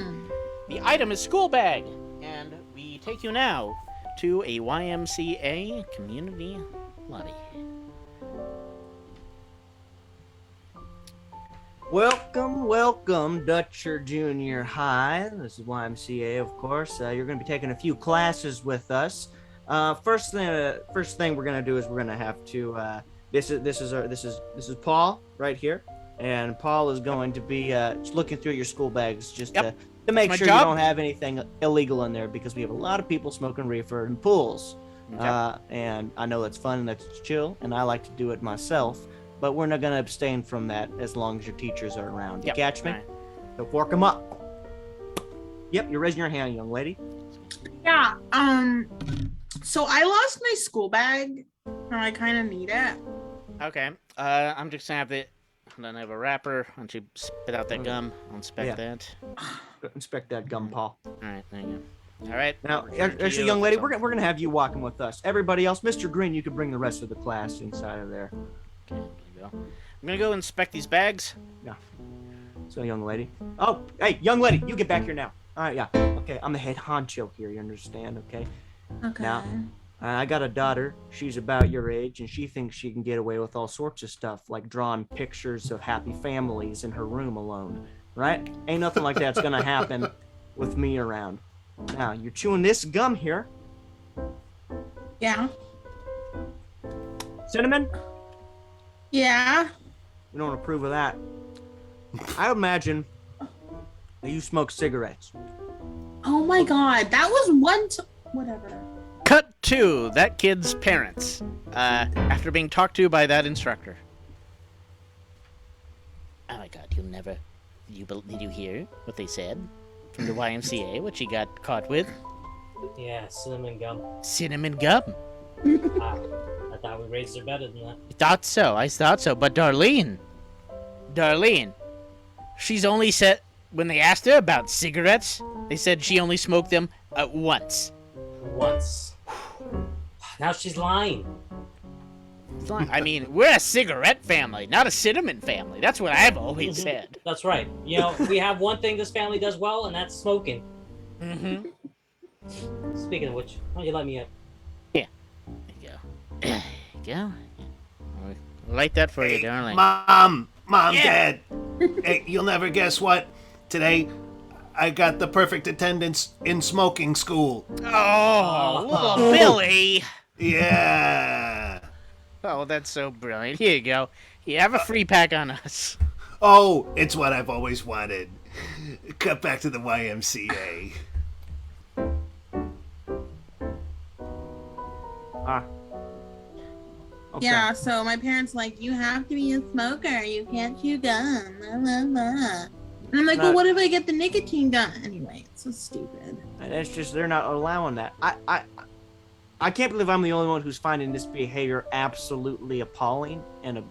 S14: The item is school bag. And we take you now to a YMCA community lobby.
S17: Welcome, Dutcher Junior High. This is YMCA, of course. You're going to be taking a few classes with us. First thing we're gonna do is we're gonna have to. This is Paul right here, and Paul is going to be looking through your school bags just to make sure you don't have anything illegal in there, because we have a lot of people smoking reefer in pools. Okay. And I know that's fun and that's chill, and I like to do it myself. But we're not gonna abstain from that as long as your teachers are around. You catch me? Right. So fork them up. Yep, you're raising your hand, young lady.
S15: Yeah. So I lost my school bag, and I kind of need it.
S14: Okay. I'm just gonna have it. Then I have a wrapper. Why don't you spit out that gum? I'll inspect that.
S17: Inspect that gum, Paul.
S14: All right. There you All right.
S17: Now, actually, young lady, we're gonna have you walking with us. Everybody else, Mr. Green, you could bring the rest of the class inside of there.
S14: Okay, there you go. I'm gonna go inspect these bags.
S17: Yeah. So, young lady. Oh, hey, young lady, you get back here now. All right, yeah. Okay, I'm the head honcho here. You understand? Okay.
S15: Okay.
S17: Now, I got a daughter. She's about your age, and she thinks she can get away with all sorts of stuff, like drawing pictures of happy families in her room alone. Right? Ain't nothing like that's gonna happen with me around. Now, you're chewing this gum here.
S15: Yeah.
S17: Cinnamon?
S15: Yeah.
S17: We don't approve of that. I imagine that you smoke cigarettes.
S15: Oh my God, that was whatever.
S14: Cut to that kid's parents after being talked to by that instructor. Oh my God, you'll never. Did you hear what they said from the YMCA? What she got caught with?
S19: Yeah, cinnamon gum.
S14: Cinnamon gum.
S19: I thought we raised her better than that.
S14: I thought so. But Darlene, she's only said, when they asked her about cigarettes, they said she only smoked them once.
S19: Once. Now she's lying.
S14: I mean, we're a cigarette family, not a cinnamon family. That's what I've always said.
S19: That's right. You know, we have one thing this family does well, and that's smoking.
S14: Mm-hmm.
S19: Speaking of which, why don't you let me up?
S14: Yeah. There you go. Light that for you, darling.
S16: Mom,
S14: Yeah.
S16: Dad. Hey, you'll never guess what. Today, I got the perfect attendance in smoking school.
S14: Oh, little Billy.
S16: Yeah.
S14: Oh, that's so brilliant. Here you go. You have a free pack on us.
S16: Oh, it's what I've always wanted. Cut back to the YMCA.
S17: Okay.
S15: Yeah, so my parents like, you have to be a smoker. You can't chew gum. Blah, blah, blah. And I'm like, well, what if I get the nicotine gun? Anyway, it's so stupid.
S17: That's just, they're not allowing that. I can't believe I'm the only one who's finding this behavior absolutely appalling and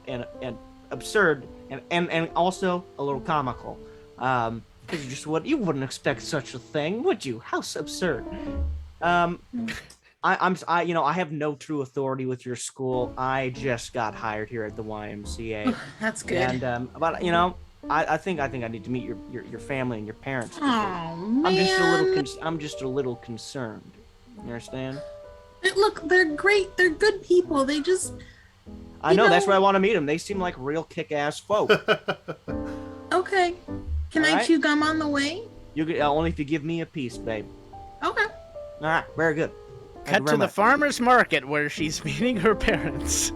S17: absurd and also a little comical. Because you wouldn't expect such a thing, would you? How absurd. I have no true authority with your school. I just got hired here at the YMCA.
S15: That's good.
S17: And but I think I need to meet your family and your parents.
S15: Oh man.
S17: I'm just a little concerned. You understand?
S15: Look, they're great. They're good people. They just.
S17: I know, that's why I want to meet them. They seem like real kick-ass folk.
S15: Okay. Can I chew gum on the way?
S17: You can, only if you give me a piece, babe.
S15: Okay.
S17: All right, very good.
S14: Cut to the farmer's market where she's meeting her parents.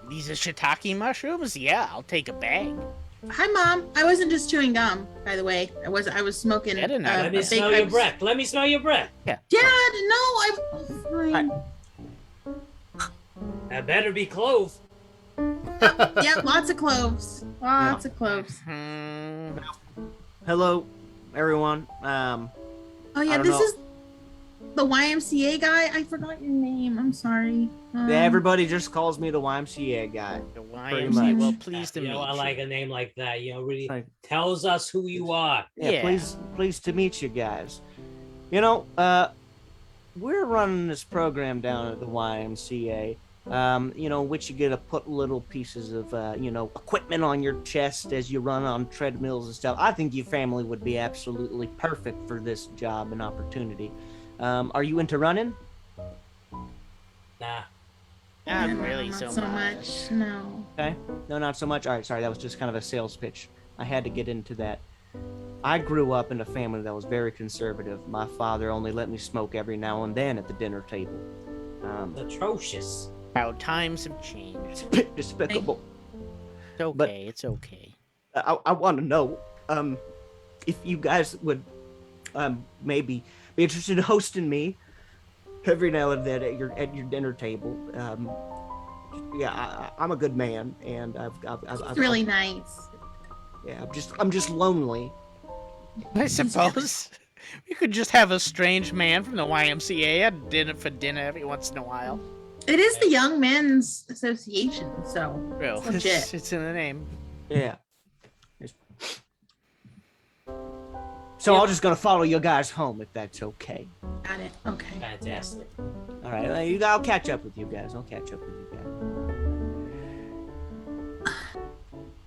S14: These are shiitake mushrooms? Yeah, I'll take a bag.
S15: Hi, Mom. I wasn't just chewing gum, by the way. I was smoking.
S19: Let me smell your breath. Let me smell your breath.
S14: Yeah.
S15: Dad, no, I'm fine.
S19: That better be clove.
S15: Yeah, lots of cloves. Lots of cloves.
S17: Hello, everyone.
S15: Oh yeah, this is the YMCA guy. I forgot your name. I'm sorry.
S17: Everybody just calls me the YMCA guy.
S14: The YMCA. Well, pleased to meet you.
S19: I like a name like that. You know, really tells us who you are.
S17: Yeah, pleased to meet you guys. You know, we're running this program down at the YMCA. Which you get to put little pieces of, equipment on your chest as you run on treadmills and stuff. I think your family would be absolutely perfect for this job and opportunity. Are you into running?
S19: Nah.
S14: Not really
S15: not
S14: so
S15: much. No.
S17: Okay. No, not so much. All right, sorry. That was just kind of a sales pitch. I had to get into that. I grew up in a family that was very conservative. My father only let me smoke every now and then at the dinner table.
S19: Atrocious.
S14: How times have changed.
S17: Despicable.
S14: It's okay. It's okay.
S17: I want to know if you guys would maybe be interested in hosting me every now and then at your dinner table. I'm a good man, and
S15: It's really nice.
S17: Yeah, I'm just lonely.
S14: I suppose we could just have a strange man from the YMCA at dinner for dinner every once in a while.
S15: It is the Young Men's Association, so
S14: Real.
S15: it's legit.
S14: It's in the name.
S17: Yeah. So I'm just gonna follow you guys home if that's okay.
S15: Got it. Okay.
S19: Fantastic.
S17: All right, I'll catch up with you guys. I'll catch up with you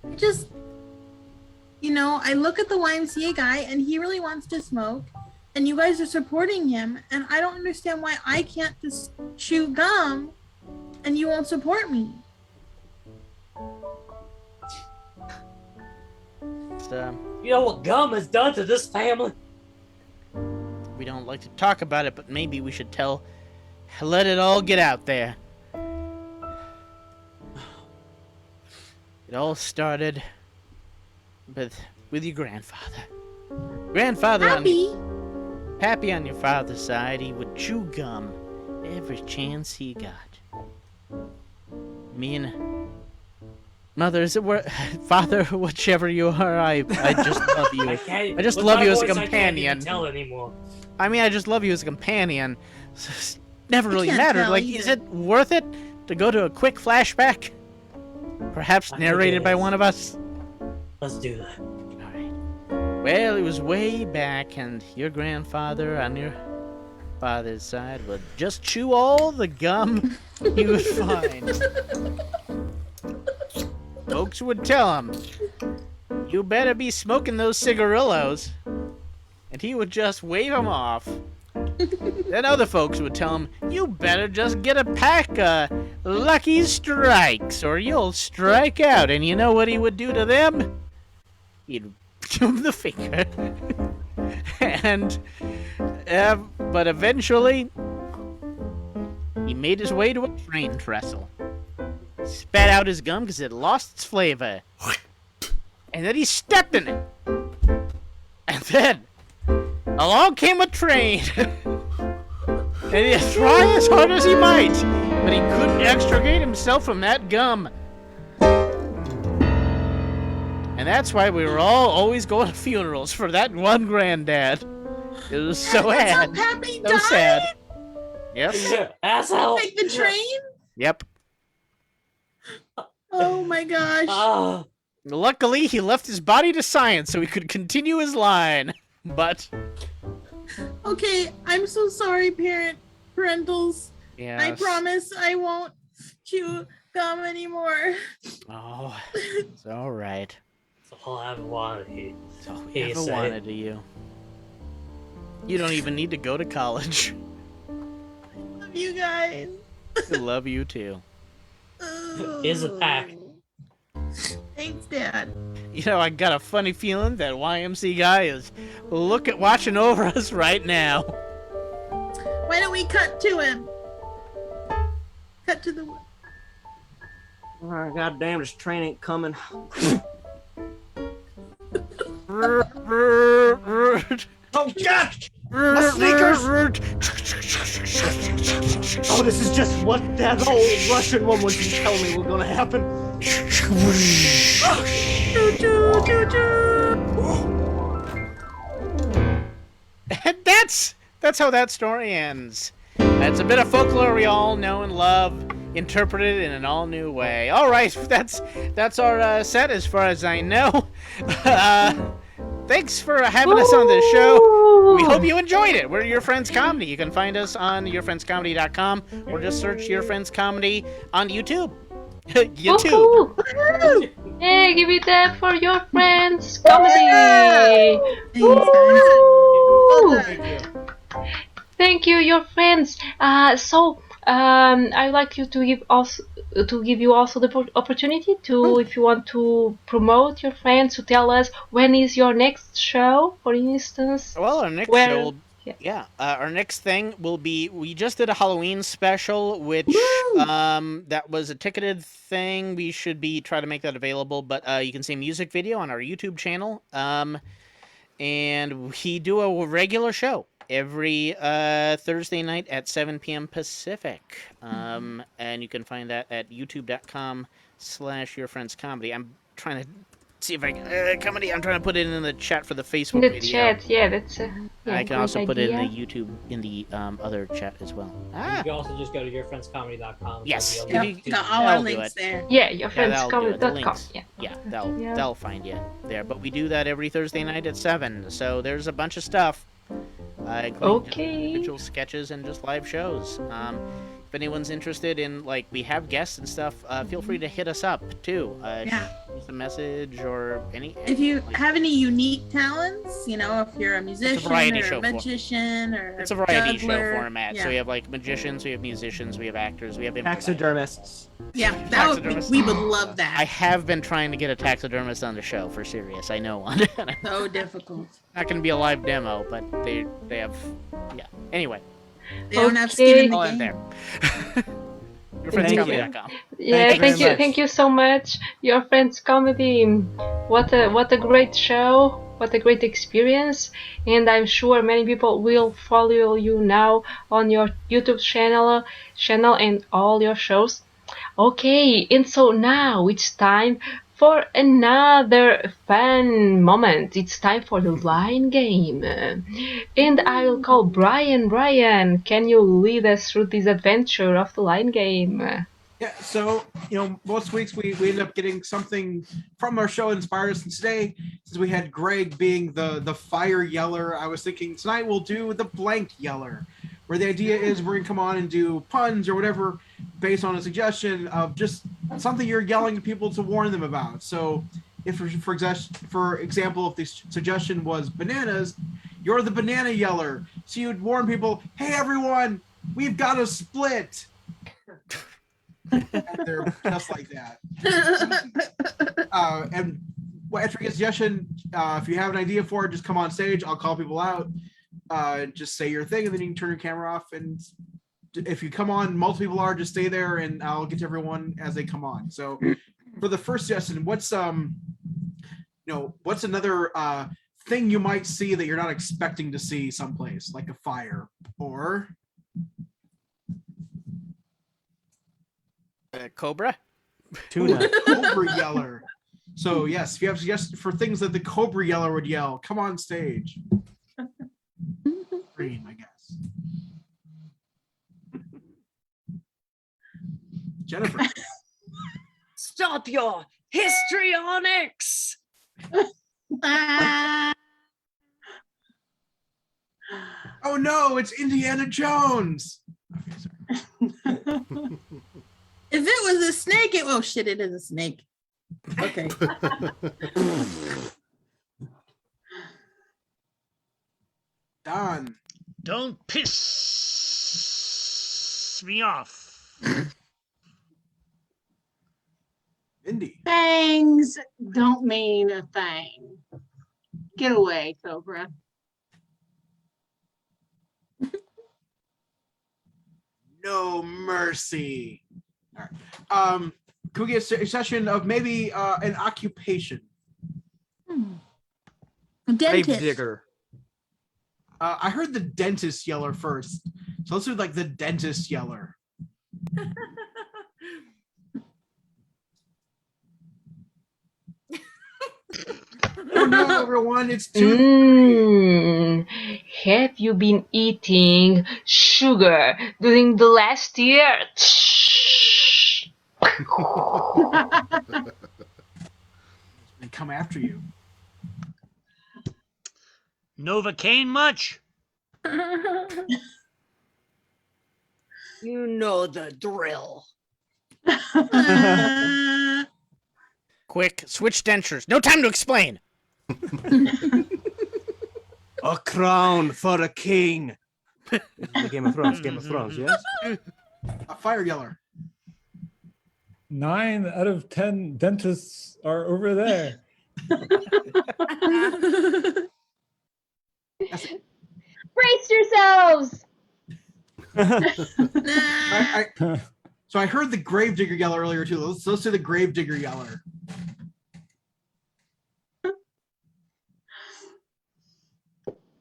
S17: guys.
S15: Just, I look at the YMCA guy and he really wants to smoke, and you guys are supporting him, and I don't understand why I can't just chew gum and you won't support me.
S19: You know what gum has done to this family?
S14: We don't like to talk about it, but maybe we should let it all get out there. It all started with your grandfather. Pappy on your father's side, he would chew gum every chance he got. Me and Mother, Father, whichever you are, I just love you. I just love you as a companion.
S19: I can't tell anymore.
S14: I mean, I just love you as a companion. It's never really
S15: can't
S14: mattered.
S15: tell
S14: Like,
S15: either.
S14: is it worth it to go to a quick flashback? Perhaps narrated by one of us?
S19: Let's do that.
S14: Well, it was way back, and your grandfather on your father's side would just chew all the gum he would find. Folks would tell him, "You better be smoking those cigarillos," and he would just wave them off. Then other folks would tell him, "You better just get a pack of Lucky Strikes, or you'll strike out." And you know what he would do to them? He'd give them the finger. But eventually, he made his way to a train trestle. Spat out his gum because it lost its flavor. And then he stepped in it. And then, along came a train. And he'd try as hard as he might, but he couldn't extricate himself from that gum. And that's why we were all always going to funerals for that one granddad. It was so sad.
S15: Pappy
S14: So sad. Yep.
S19: Asshole.
S15: Take the train?
S14: Yep.
S15: Oh my gosh.
S14: Luckily, he left his body to science so he could continue his line. But
S15: Okay, I'm so sorry, parentals. I
S14: Yes.
S15: promise I won't chew gum anymore.
S14: Oh, it's all right.
S19: That's all I ever wanted.
S14: That's all we ever wanted to you. You don't even need to go to college.
S15: Love you guys.
S14: I love you too.
S19: Here's a pack.
S15: Thanks, Dad.
S14: You know, I got a funny feeling that YMC guy is watching over us right now.
S15: Why don't we cut to him? Cut to the.
S17: Oh, goddamn, this train ain't coming. Oh, God! My sneakers! Oh, this is just what that old Russian woman was telling me was gonna happen.
S14: And that's how that story ends. That's a bit of folklore we all know and love, interpreted in an all-new way. All right, that's our set as far as I know. Thanks for having us on the show. We hope you enjoyed it. We're Your Friends Comedy. You can find us on yourfriendscomedy.com or just search Your Friends Comedy on YouTube. YouTube.
S3: Hey, give it up for Your Friends Comedy. Woo! Thank you, Your Friends. I'd like you to give you also the opportunity to, if you want to promote Your Friends, to tell us when is your next show, for instance.
S14: Well, our next show will, our next thing will be, we just did a Halloween special, which that was a ticketed thing. We should be trying to make that available, but you can see a music video on our YouTube channel. And we do a regular show every Thursday night at 7 p.m. Pacific. And you can find that at youtube.com/yourfriendscomedy. I'm trying to see if I can. Comedy. I'm trying to put it in the chat for the Facebook
S3: In the
S14: video.
S3: chat, yeah, that's.
S14: I can also put it in the YouTube in the other chat as well.
S19: You can also just go to yourfriendscomedy.com.
S14: Yes.
S15: Got all our links there.
S3: Yeah,
S14: yourfriendscomedy.com.
S3: Yeah.
S14: Yeah,
S3: Yeah.
S14: that'll find you there. But we do that every Thursday night at 7. So there's a bunch of stuff. Including just individual sketches and just live shows. If anyone's interested in, like, we have guests and stuff, feel free to hit us up too. Just a message or any.
S15: If you have any unique talents, you know, if you're a musician
S14: variety
S15: or
S14: show
S15: a magician or
S14: It's a variety
S15: juggler,
S14: show format.
S15: yeah.
S14: So we have like magicians, we have musicians, we have actors, we have
S17: Taxidermists.
S15: Yeah, we would love that.
S14: I have been trying to get a taxidermist on the show for serious. I know one.
S15: So difficult.
S14: Not going to be a live demo, but they have. Yeah. Anyway.
S15: They don't have skin in the
S14: I'll
S15: game.
S14: end there. Yourfriendscomedy.com.
S3: Yeah, thank you so much. Your Friends Comedy. What a great show. What a great experience. And I'm sure many people will follow you now on your YouTube channel and all your shows. Okay, and so now it's time for another fun moment. It's time for the line game. And I will call Brian. Brian, can you lead us through this adventure of the line game?
S2: Yeah, so, you know, most weeks we end up getting something from our show that inspired us. And today, since we had Greg being the fire yeller, I was thinking tonight we'll do the blank yeller, where the idea is we're going to come on and do puns or whatever based on a suggestion of just something you're yelling at people to warn them about. So if, for example, if the suggestion was bananas, you're the banana yeller. So you'd warn people, hey, everyone, we've got a split. And they're just like that. And after you get a suggestion, if you have an idea for it, just come on stage. I'll call people out. Just say your thing, and then you can turn your camera off. And if you come on, multiple people are, just stay there, and I'll get to everyone as they come on. So, for the first suggestion, what's another thing you might see that you're not expecting to see someplace, like a fire or
S14: Cobra?
S17: Tuna.
S2: Cobra yeller. So yes, if you have suggestions for things that the Cobra yeller would yell, come on stage. Green, I guess. Jennifer.
S12: Stop your histrionics.
S2: Oh no, it's Indiana Jones.
S15: If it was a snake, it is a snake. Okay.
S2: Don.
S13: Don't piss me off.
S2: Indy.
S11: Fangs don't mean a thing. Get away, Cobra.
S2: No mercy. All right. Can we get a session of maybe an occupation?
S15: Dentist.
S17: Grave digger.
S2: I heard the dentist yeller first, so let's do like the dentist yeller. Oh no, everyone! It's too.
S3: Have you been eating sugar during the last year?
S2: They come after you.
S13: Novocaine much?
S12: You know the drill.
S14: Quick, switch dentures. No time to explain.
S17: A crown for a king. Game of Thrones, yes?
S2: A fire yeller.
S9: 9 out of 10 dentists are over there.
S8: Brace yourselves.
S2: So I heard the gravedigger yeller earlier too. Let's do the gravedigger yeller.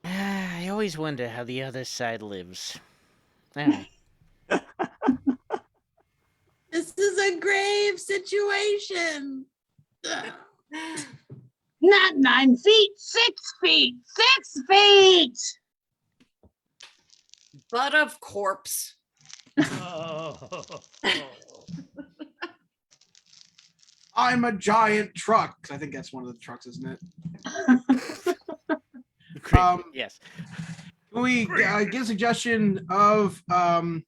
S14: I always wonder how the other side lives. Anyway.
S15: This is a grave situation. Not 9 feet, 6 feet, 6 feet.
S12: Butt of corpse.
S2: I'm a giant truck. I think that's one of the trucks, isn't it?
S14: Yes.
S2: Can we get a suggestion of an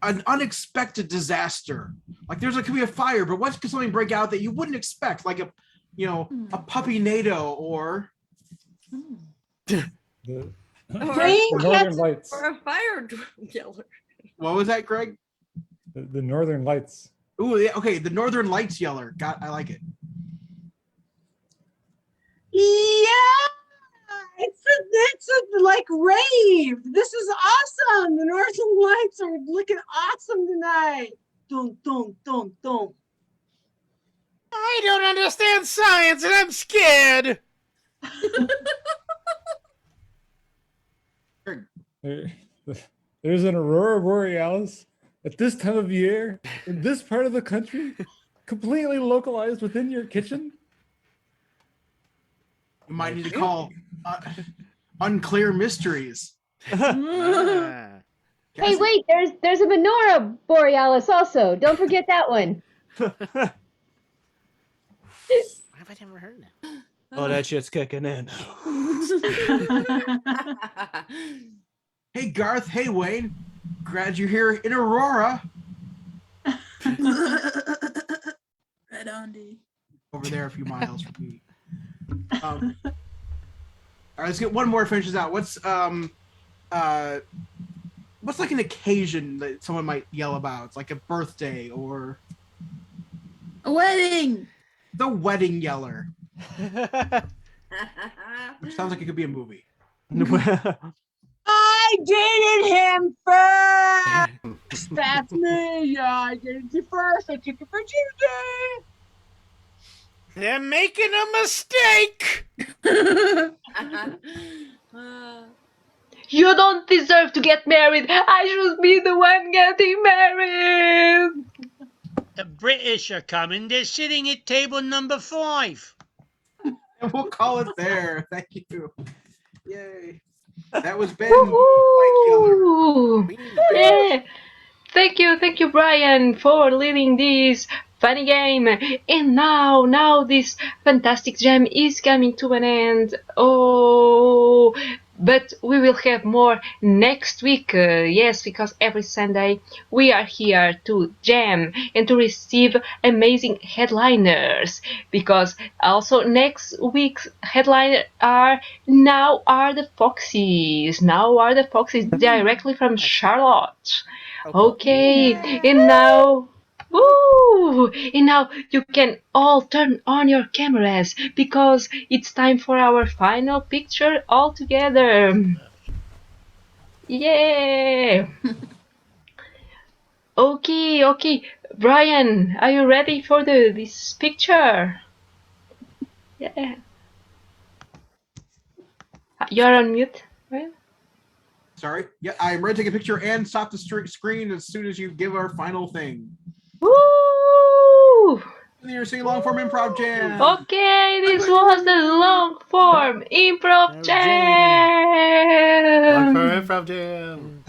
S2: unexpected disaster? Like could be a fire, but what could something break out that you wouldn't expect? Like a puppy NATO or
S9: the Northern Lights.
S12: Or a fire yeller.
S2: What was that, Greg?
S9: The Northern Lights.
S2: Ooh, yeah, okay, the Northern Lights yeller. I like it.
S11: Yeah, it's a like rave. This is awesome. The Northern Lights are looking awesome tonight. Dun, dun, dun, dun.
S13: I don't understand science and I'm scared.
S9: There's an aurora borealis at this time of year in this part of the country, completely localized within your kitchen.
S2: You might need to call Unclear Mysteries.
S8: Hey, wait, there's a menorah borealis also. Don't forget that one.
S14: Why have I never heard that?
S17: Oh, that shit's kicking in.
S2: Hey, Garth. Hey, Wayne. Glad you're here in Aurora.
S15: Right on, D.
S2: Over there a few miles from me. All right, let's get one more finishes out. What's like an occasion that someone might yell about? It's like a birthday or
S15: a wedding.
S2: The wedding yeller. Which sounds like it could be a movie.
S11: I dated him first. That's me. Yeah, I dated you first. I took your virginity.
S13: They're making a mistake.
S3: You don't deserve to get married. I should be the one getting married.
S13: The British are coming. They're sitting at table number 5.
S2: And we'll call it there. Thank you. Yay. That was Ben.
S3: Yeah. Thank you, Brian, for leading this funny game. And now this fantastic jam is coming to an end. Oh, but we will have more next week. Yes, because every Sunday we are here to jam and to receive amazing headliners. Because also next week's headliner are the Foxys. Now are the Foxys directly from Charlotte. Okay, and now. Woo! And now you can all turn on your cameras because it's time for our final picture all together. Yeah! Okay. Brian, are you ready for this picture? Yeah. You're on mute, right?
S2: Sorry. Yeah, I'm ready to take a picture and stop the screen as soon as you give our final thing.
S3: Woo!
S2: You're singing long form improv jam.
S3: Okay, this was the long form improv jam.
S16: Long form improv jam.